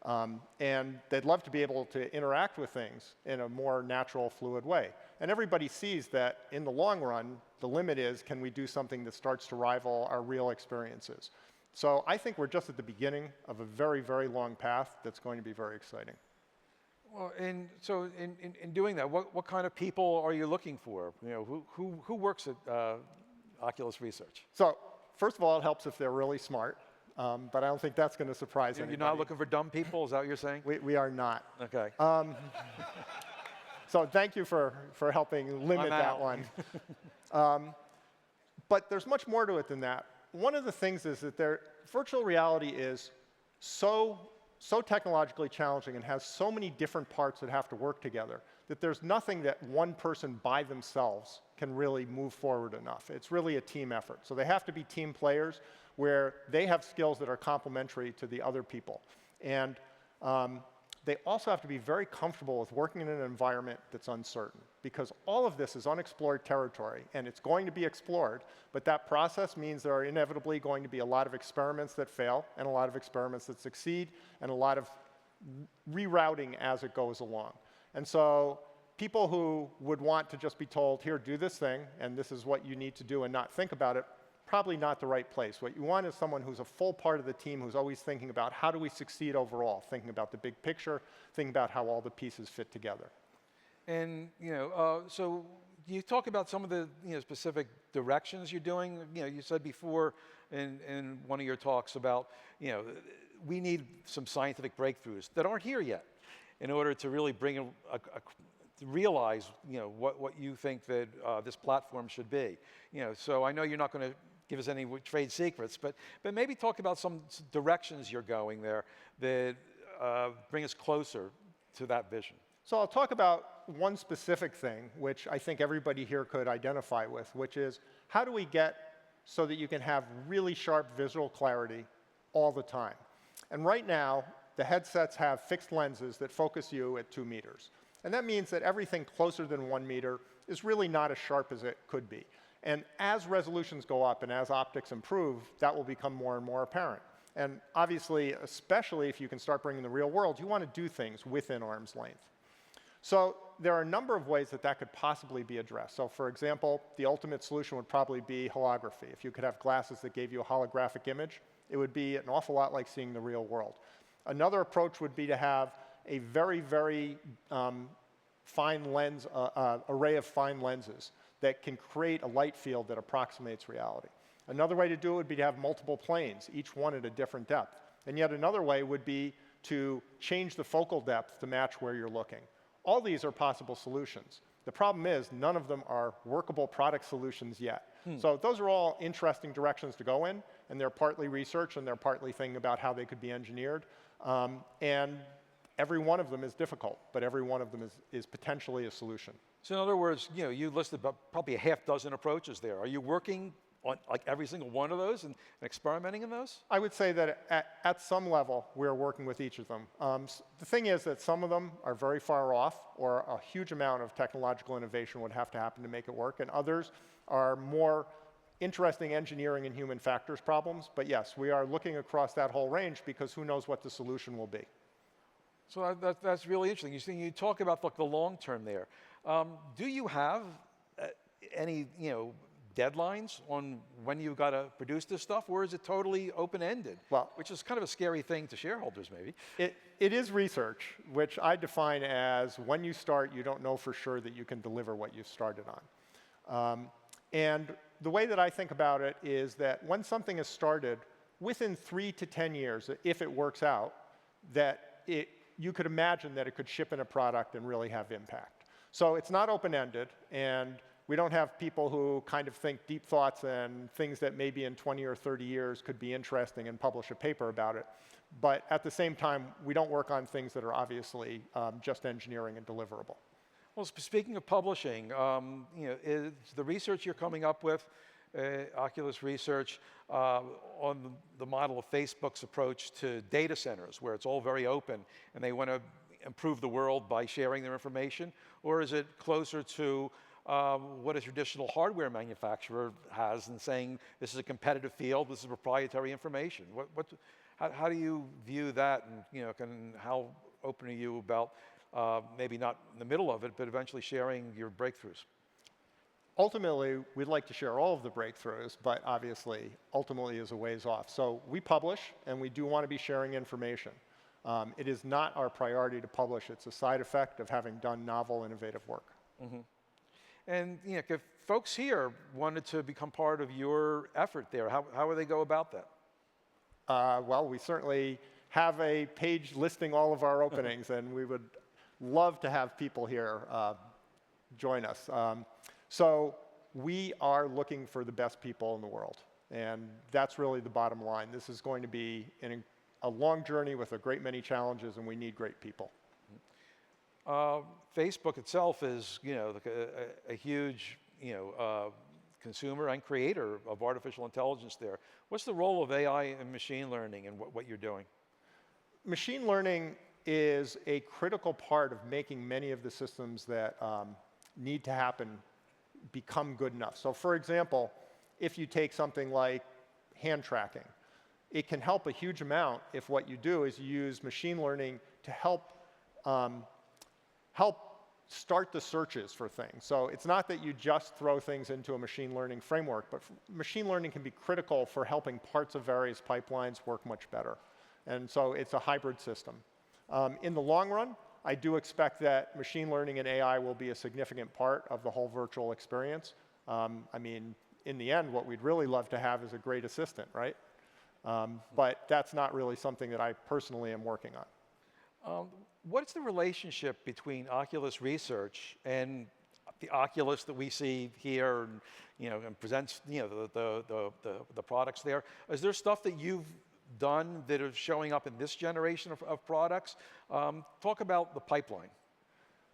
And they'd love to be able to interact with things in a more natural, fluid way. And everybody sees that in the long run, the limit is, can we do something that starts to rival our real experiences? So I think we're just at the beginning of a very, very long path that's going to be very exciting. Well, and so in doing that, what kind of people are you looking for? You know, who works at Oculus Research? So first of all, it helps if they're really smart, but I don't think that's going to surprise anybody. You're not looking for dumb people, is that what you're saying? We are not. Okay. So thank you for helping limit that one. But there's much more to it than that. One of the things is that virtual reality is so technologically challenging and has so many different parts that have to work together that there's nothing that one person by themselves can really move forward enough. It's really a team effort. So they have to be team players where they have skills that are complementary to the other people. And they also have to be very comfortable with working in an environment that's uncertain, because all of this is unexplored territory, and it's going to be explored, but that process means there are inevitably going to be a lot of experiments that fail, and a lot of experiments that succeed, and a lot of rerouting as it goes along. And so people who would want to just be told, here, do this thing, and this is what you need to do, and not think about it, probably not the right place. What you want is someone who's a full part of the team, who's always thinking about how do we succeed overall, thinking about the big picture, thinking about how all the pieces fit together. And so you talk about some of the specific directions you're doing. You said before in one of your talks about we need some scientific breakthroughs that aren't here yet in order to really bring to realize what you think that this platform should be. So I know you're not going to give us any trade secrets, but maybe talk about some directions you're going there that bring us closer to that vision. So I'll talk about one specific thing, which I think everybody here could identify with, which is how do we get so that you can have really sharp visual clarity all the time? And right now, the headsets have fixed lenses that focus you at 2 meters. And that means that everything closer than 1 meter is really not as sharp as it could be. And as resolutions go up and as optics improve, that will become more and more apparent. And obviously, especially if you can start bringing the real world, you want to do things within arm's length. So there are a number of ways that could possibly be addressed. So for example, the ultimate solution would probably be holography. If you could have glasses that gave you a holographic image, it would be an awful lot like seeing the real world. Another approach would be to have a very, very fine lens, array of fine lenses that can create a light field that approximates reality. Another way to do it would be to have multiple planes, each one at a different depth. And yet another way would be to change the focal depth to match where you're looking. All these are possible solutions. The problem is none of them are workable product solutions yet. So those are all interesting directions to go in, and they're partly research and they're partly thinking about how they could be engineered. And every one of them is difficult, but every one of them is potentially a solution. So in other words, you listed about probably a half dozen approaches there. Are you working on like every single one of those and experimenting in those? I would say that at some level, we're working with each of them. The thing is that some of them are very far off, or a huge amount of technological innovation would have to happen to make it work, and others are more interesting engineering and human factors problems. But yes, we are looking across that whole range because who knows what the solution will be. So that's really interesting. You talk about the long term there. Do you have any deadlines on when you've got to produce this stuff, or is it totally open-ended? Well, which is kind of a scary thing to shareholders, maybe. It is research, which I define as when you start, you don't know for sure that you can deliver what you've started on. And the way that I think about it is that when something is started, within 3 to 10 years, if it works out, that you could imagine that it could ship in a product and really have impact. So it's not open-ended, and we don't have people who kind of think deep thoughts and things that maybe in 20 or 30 years could be interesting and publish a paper about it. But at the same time, we don't work on things that are obviously just engineering and deliverable. Well, speaking of publishing, is the research you're coming up with, Oculus Research, on the model of Facebook's approach to data centers, where it's all very open and they want to improve the world by sharing their information? Or is it closer to what a traditional hardware manufacturer has and saying this is a competitive field, this is proprietary information? How do you view that, and how open are you about maybe not in the middle of it, but eventually sharing your breakthroughs? Ultimately, we'd like to share all of the breakthroughs, but obviously, ultimately is a ways off. So we publish, and we do want to be sharing information. It is not our priority to publish. It's a side effect of having done novel, innovative work. Mm-hmm. And if folks here wanted to become part of your effort there, how would they go about that? Well, we certainly have a page listing all of our openings, and we would love to have people here join us. So we are looking for the best people in the world, and that's really the bottom line. This is going to be a long journey with a great many challenges, and we need great people. Facebook itself is, like a huge, consumer and creator of artificial intelligence there. What's the role of AI and machine learning and what you're doing? Machine learning is a critical part of making many of the systems that need to happen become good enough. So for example, if you take something like hand tracking, it can help a huge amount if what you do is you use machine learning to help start the searches for things. So it's not that you just throw things into a machine learning framework, but machine learning can be critical for helping parts of various pipelines work much better. And so it's a hybrid system. In the long run, I do expect that machine learning and AI will be a significant part of the whole virtual experience. I mean, in the end, what we'd really love to have is a great assistant, right? But that's not really something that I personally am working on. What's the relationship between Oculus research and the Oculus that we see here, and presents, the products there? Is there stuff that you've done that is showing up in this generation of products? Talk about the pipeline.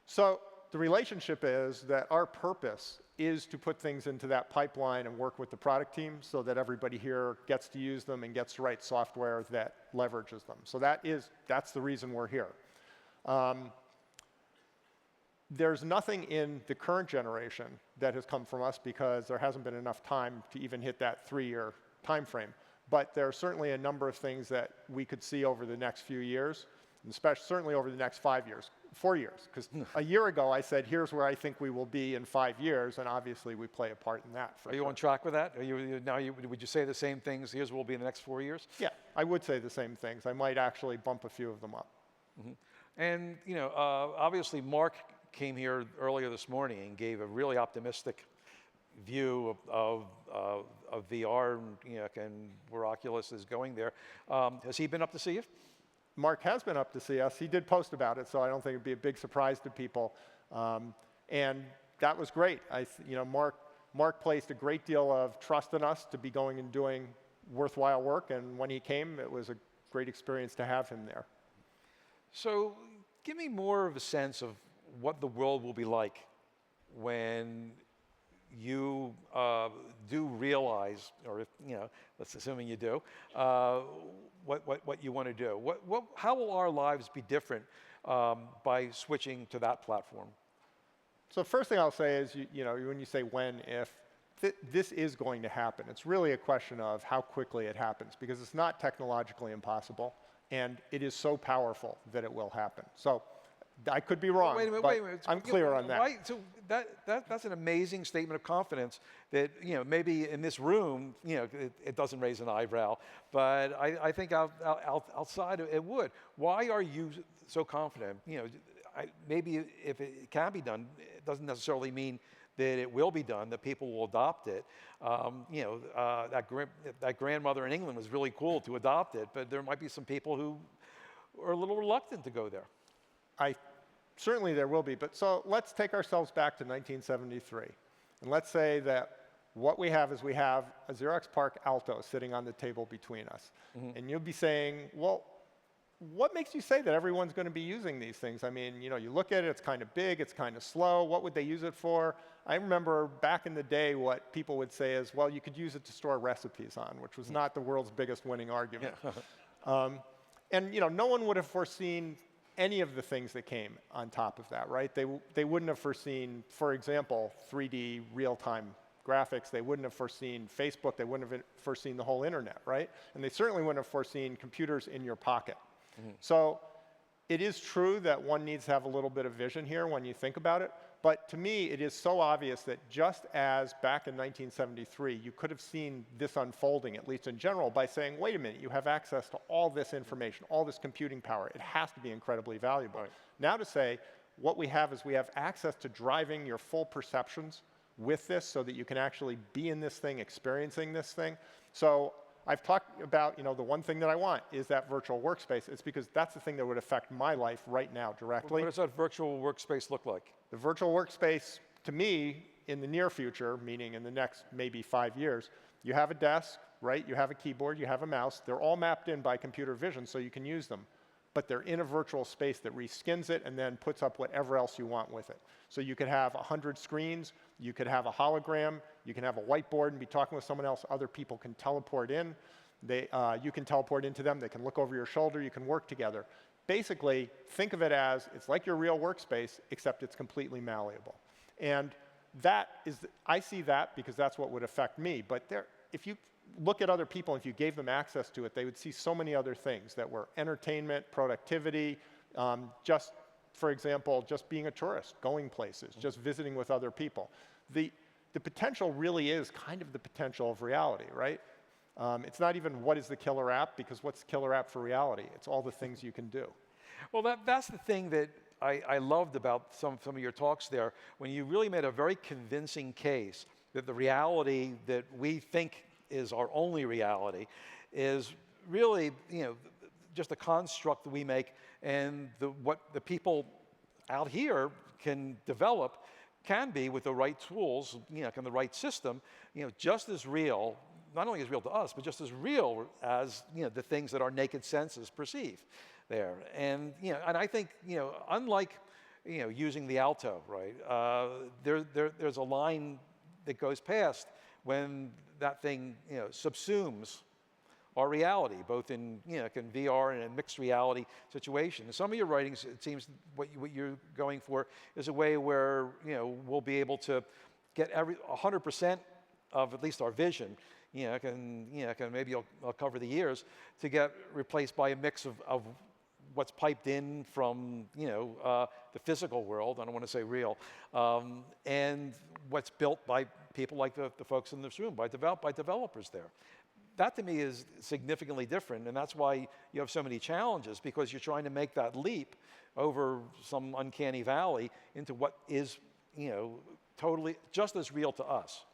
So the relationship is that our purpose is to put things into that pipeline and work with the product team so that everybody here gets to use them and gets to write software that leverages them. So that's the reason we're here. There's nothing in the current generation that has come from us because there hasn't been enough time to even hit that 3-year time frame. But there are certainly a number of things that we could see over the next few years, and especially certainly over the next 5 years, 4 years. Because a year ago I said, here's where I think we will be in 5 years, and obviously we play a part in that. Are you on track with that? Would you say the same things? Here's where we'll be in the next 4 years? Yeah, I would say the same things. I might actually bump a few of them up. Mm-hmm. And obviously Mark came here earlier this morning and gave a really optimistic view of VR and where Oculus is going there. Has he been up to see you? Mark has been up to see us. He did post about it, so I don't think it'd be a big surprise to people. And that was great. Mark placed a great deal of trust in us to be going and doing worthwhile work, and when he came, it was a great experience to have him there. So give me more of a sense of what the world will be like when you do realize, or if, let's assuming you do, what you want to do. How will our lives be different by switching to that platform? So first thing I'll say is, when you say when, if, this is going to happen. It's really a question of how quickly it happens, because it's not technologically impossible, and it is so powerful that it will happen. So I could be wrong, wait a minute. I'm clear on that. Why, so that's an amazing statement of confidence that, maybe in this room, it doesn't raise an eyebrow, but I think outside it would. Why are you so confident? Maybe if it can be done, it doesn't necessarily mean that it will be done, that people will adopt it. That grandmother in England was really cool to adopt it, but there might be some people who are a little reluctant to go there. Certainly there will be, but so let's take ourselves back to 1973. And let's say that what we have is we have a Xerox PARC Alto sitting on the table between us. Mm-hmm. And you'll be saying, well, what makes you say that everyone's going to be using these things? I mean, you look at it, it's kind of big, it's kind of slow. What would they use it for? I remember back in the day what people would say is, well, you could use it to store recipes on, which was not the world's biggest winning argument. Yeah. And no one would have foreseen any of the things that came on top of that, right? They wouldn't have foreseen, for example, 3D real-time graphics, they wouldn't have foreseen Facebook, they wouldn't have foreseen the whole internet, right? And they certainly wouldn't have foreseen computers in your pocket. So it is true that one needs to have a little bit of vision here when you think about it, but to me, it is so obvious that just as back in 1973, you could have seen this unfolding, at least in general, by saying, wait a minute, you have access to all this information, all this computing power. It has to be incredibly valuable. Right. Now to say, what we have is we have access to driving your full perceptions with this so that you can actually be in this thing, experiencing this thing. So I've talked about, the one thing that I want is that virtual workspace. It's because that's the thing that would affect my life right now directly. What does that virtual workspace look like? The virtual workspace, to me, in the near future, meaning in the next maybe 5 years, you have a desk, right? You have a keyboard, you have a mouse. They're all mapped in by computer vision so you can use them. But they're in a virtual space that reskins it and then puts up whatever else you want with it. So you could have 100 screens, you could have a hologram, you can have a whiteboard and be talking with someone else. Other people can teleport in. You can teleport into them. They can look over your shoulder. You can work together. Basically, think of it as it's like your real workspace, except it's completely malleable. And I see that because that's what would affect me. But if you look at other people, if you gave them access to it, they would see so many other things that were entertainment, productivity, just, for example, just being a tourist, going places, just visiting with other people. The potential really is kind of the potential of reality, right? It's not even what is the killer app, because what's the killer app for reality? It's all the things you can do. Well, that's the thing that I loved about some of your talks there, when you really made a very convincing case that the reality that we think is our only reality is really, just a construct that we make, and what the people out here can develop can be, with the right tools, and the right system, just as real, not only as real to us, but just as real as, the things that our naked senses perceive there. And, and I think, unlike, using the Alto, right, there's a line that goes past when that thing, subsumes our reality, both in, in VR and in mixed reality situations. Some of your writings, it seems what you're going for is a way where, we'll be able to get 100% of at least our vision, maybe I'll cover the years, to get replaced by a mix of what's piped in from, the physical world, I don't want to say real, and what's built by people like the folks in this room, by developers there. That to me is significantly different, and that's why you have so many challenges, because you're trying to make that leap over some uncanny valley into what is, totally just as real to us.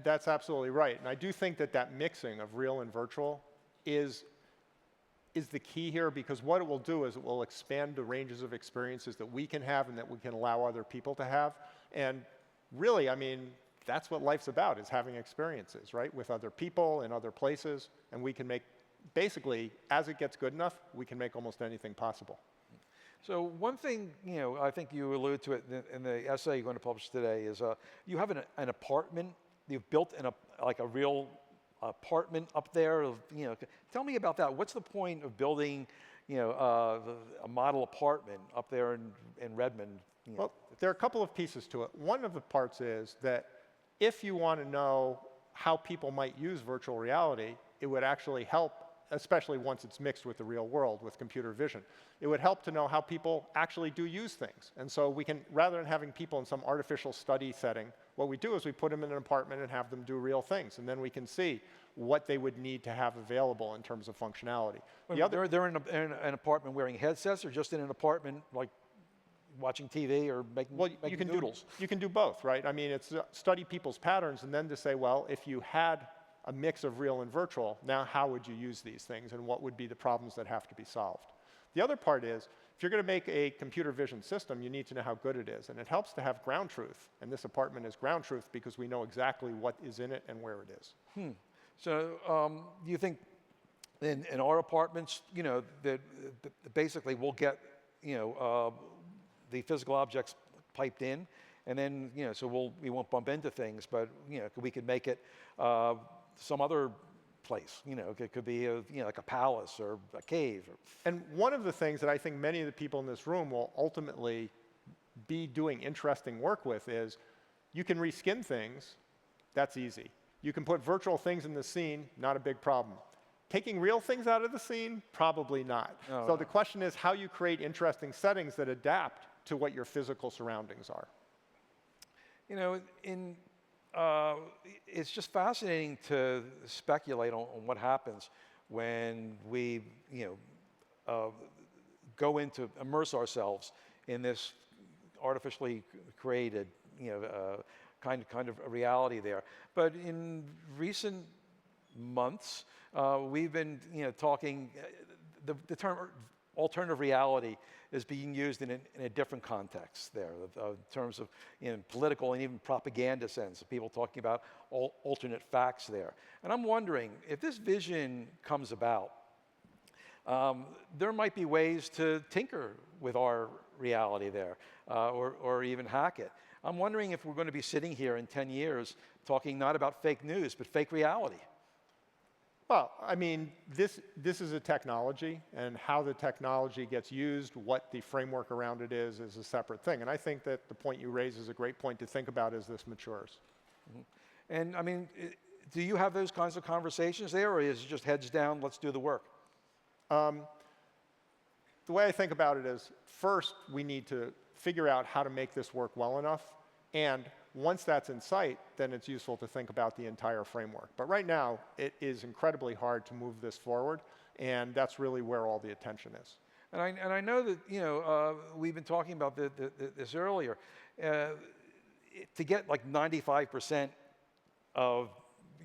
That's absolutely right. And I do think that mixing of real and virtual is the key here, because what it will do is it will expand the ranges of experiences that we can have and that we can allow other people to have. And really, I mean, that's what life's about, is having experiences, right, with other people in other places. And we can make, basically, as it gets good enough, we can make almost anything possible. So one thing, I think you alluded to it in the essay you're going to publish today is you have an apartment. You've built like a real apartment up there. Tell me about that. What's the point of building, a model apartment up there in Redmond? Well, there are a couple of pieces to it. One of the parts is that if you want to know how people might use virtual reality, it would actually help, especially once it's mixed with the real world, with computer vision. It would help to know how people actually do use things. And so we can, rather than having people in some artificial study setting, what we do is we put them in an apartment and have them do real things. And then we can see what they would need to have available in terms of functionality. They're in an apartment wearing headsets, or just in an apartment like watching TV or making noodles? You can do both, right? I mean, it's study people's patterns and then to say, well, if you had a mix of real and virtual, now how would you use these things and what would be the problems that have to be solved? The other part is, if you're going to make a computer vision system, you need to know how good it is. And it helps to have ground truth. And this apartment is ground truth because we know exactly what is in it and where it is. So do you think in our apartments, that basically we'll get, the physical objects piped in, and then, so we won't bump into things, but, we could make it some other place, it could be like a palace or a cave. And one of the things that I think many of the people in this room will ultimately be doing interesting work with is you can reskin things That's easy. You can put virtual things in the scene, not a big problem. Taking real things out of the scene, probably not. No. So the question is how you create interesting settings that adapt to what your physical surroundings are. You know, it's just fascinating to speculate on what happens when we, go into immerse ourselves in this artificially created, kind of a reality there. But in recent months, we've been, talking. The term alternative reality is being used in a different context there, in terms of political and even propaganda sense, of people talking about alternate facts there. And I'm wondering, if this vision comes about, there might be ways to tinker with our reality there, or even hack it. I'm wondering if we're going to be sitting here in 10 years talking not about fake news, but fake reality. Well, I mean, this is a technology, and how the technology gets used, what the framework around it is a separate thing. And I think that the point you raise is a great point to think about as this matures. Mm-hmm. And I mean, do you have those kinds of conversations there, or is it just heads down, let's do the work? The way I think about it is, first, we need to figure out how to make this work well enough, and once that's in sight, then it's useful to think about the entire framework. But right now, it is incredibly hard to move this forward, and that's really where all the attention is. And I know that, we've been talking about this earlier. To get like 95% of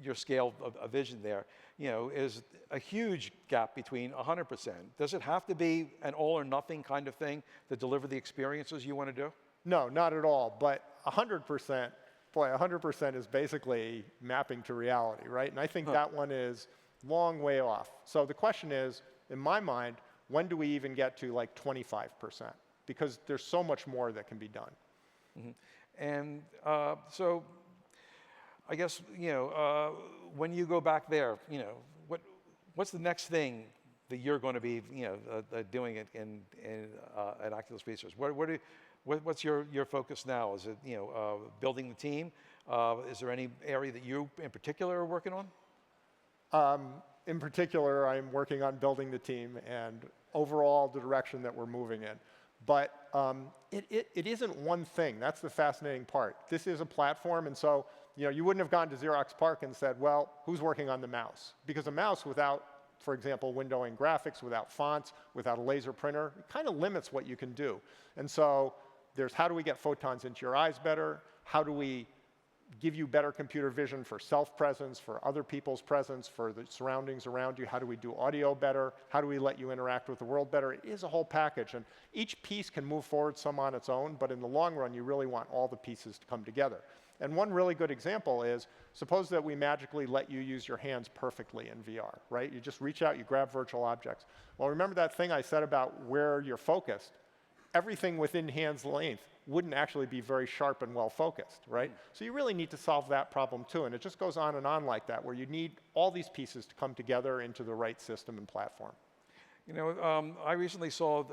your scale of vision there, is a huge gap between 100%. Does it have to be an all or nothing kind of thing to deliver the experiences you want to do? No, not at all. But 100%, boy, 100% is basically mapping to reality, right? And I think that one is long way off. So the question is, in my mind, when do we even get to like 25%? Because there's so much more that can be done. Mm-hmm. And so I guess, when you go back there, what's the next thing that you're going to be, doing at Oculus Research? What's your focus now? Is it, building the team? Is there any area that you in particular are working on? In particular, I'm working on building the team and overall the direction that we're moving in. But it isn't one thing. That's the fascinating part. This is a platform, and so you wouldn't have gone to Xerox PARC and said, well, who's working on the mouse? Because a mouse without, for example, windowing graphics, without fonts, without a laser printer, it kind of limits what you can do. And so there's how do we get photons into your eyes better? How do we give you better computer vision for self-presence, for other people's presence, for the surroundings around you? How do we do audio better? How do we let you interact with the world better? It is a whole package, and each piece can move forward some on its own, but in the long run, you really want all the pieces to come together. And one really good example is, suppose that we magically let you use your hands perfectly in VR, right? You just reach out, you grab virtual objects. Well, remember that thing I said about where you're focused? Everything within hand's length wouldn't actually be very sharp and well focused, right? So you really need to solve that problem too, and it just goes on and on like that, where you need all these pieces to come together into the right system and platform. I recently saw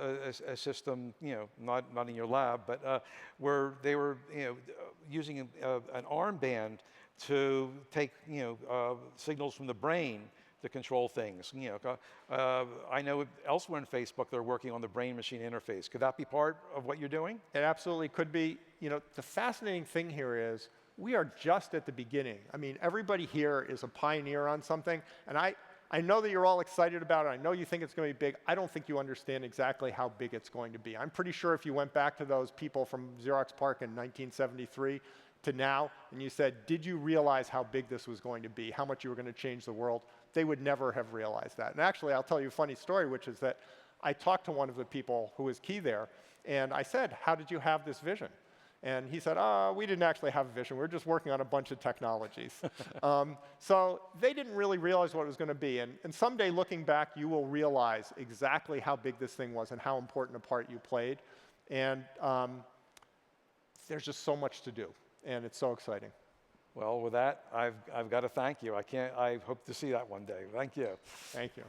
a system, not in your lab, but where they were, using an armband to take, signals from the brain to control things. I know elsewhere in Facebook they're working on the brain-machine interface. Could that be part of what you're doing? It absolutely could be. The fascinating thing here is we are just at the beginning. I mean, everybody here is a pioneer on something, and I know that you're all excited about it. I know you think it's going to be big. I don't think you understand exactly how big it's going to be. I'm pretty sure if you went back to those people from Xerox PARC in 1973 to now, and you said, did you realize how big this was going to be, how much you were going to change the world, they would never have realized that. And actually, I'll tell you a funny story, which is that I talked to one of the people who was key there, and I said, how did you have this vision? And he said, we didn't actually have a vision. We were just working on a bunch of technologies. So they didn't really realize what it was going to be. And someday, looking back, you will realize exactly how big this thing was and how important a part you played. And there's just so much to do, and it's so exciting. Well, with that, I've got to thank you. I hope to see that one day. Thank you. Thank you.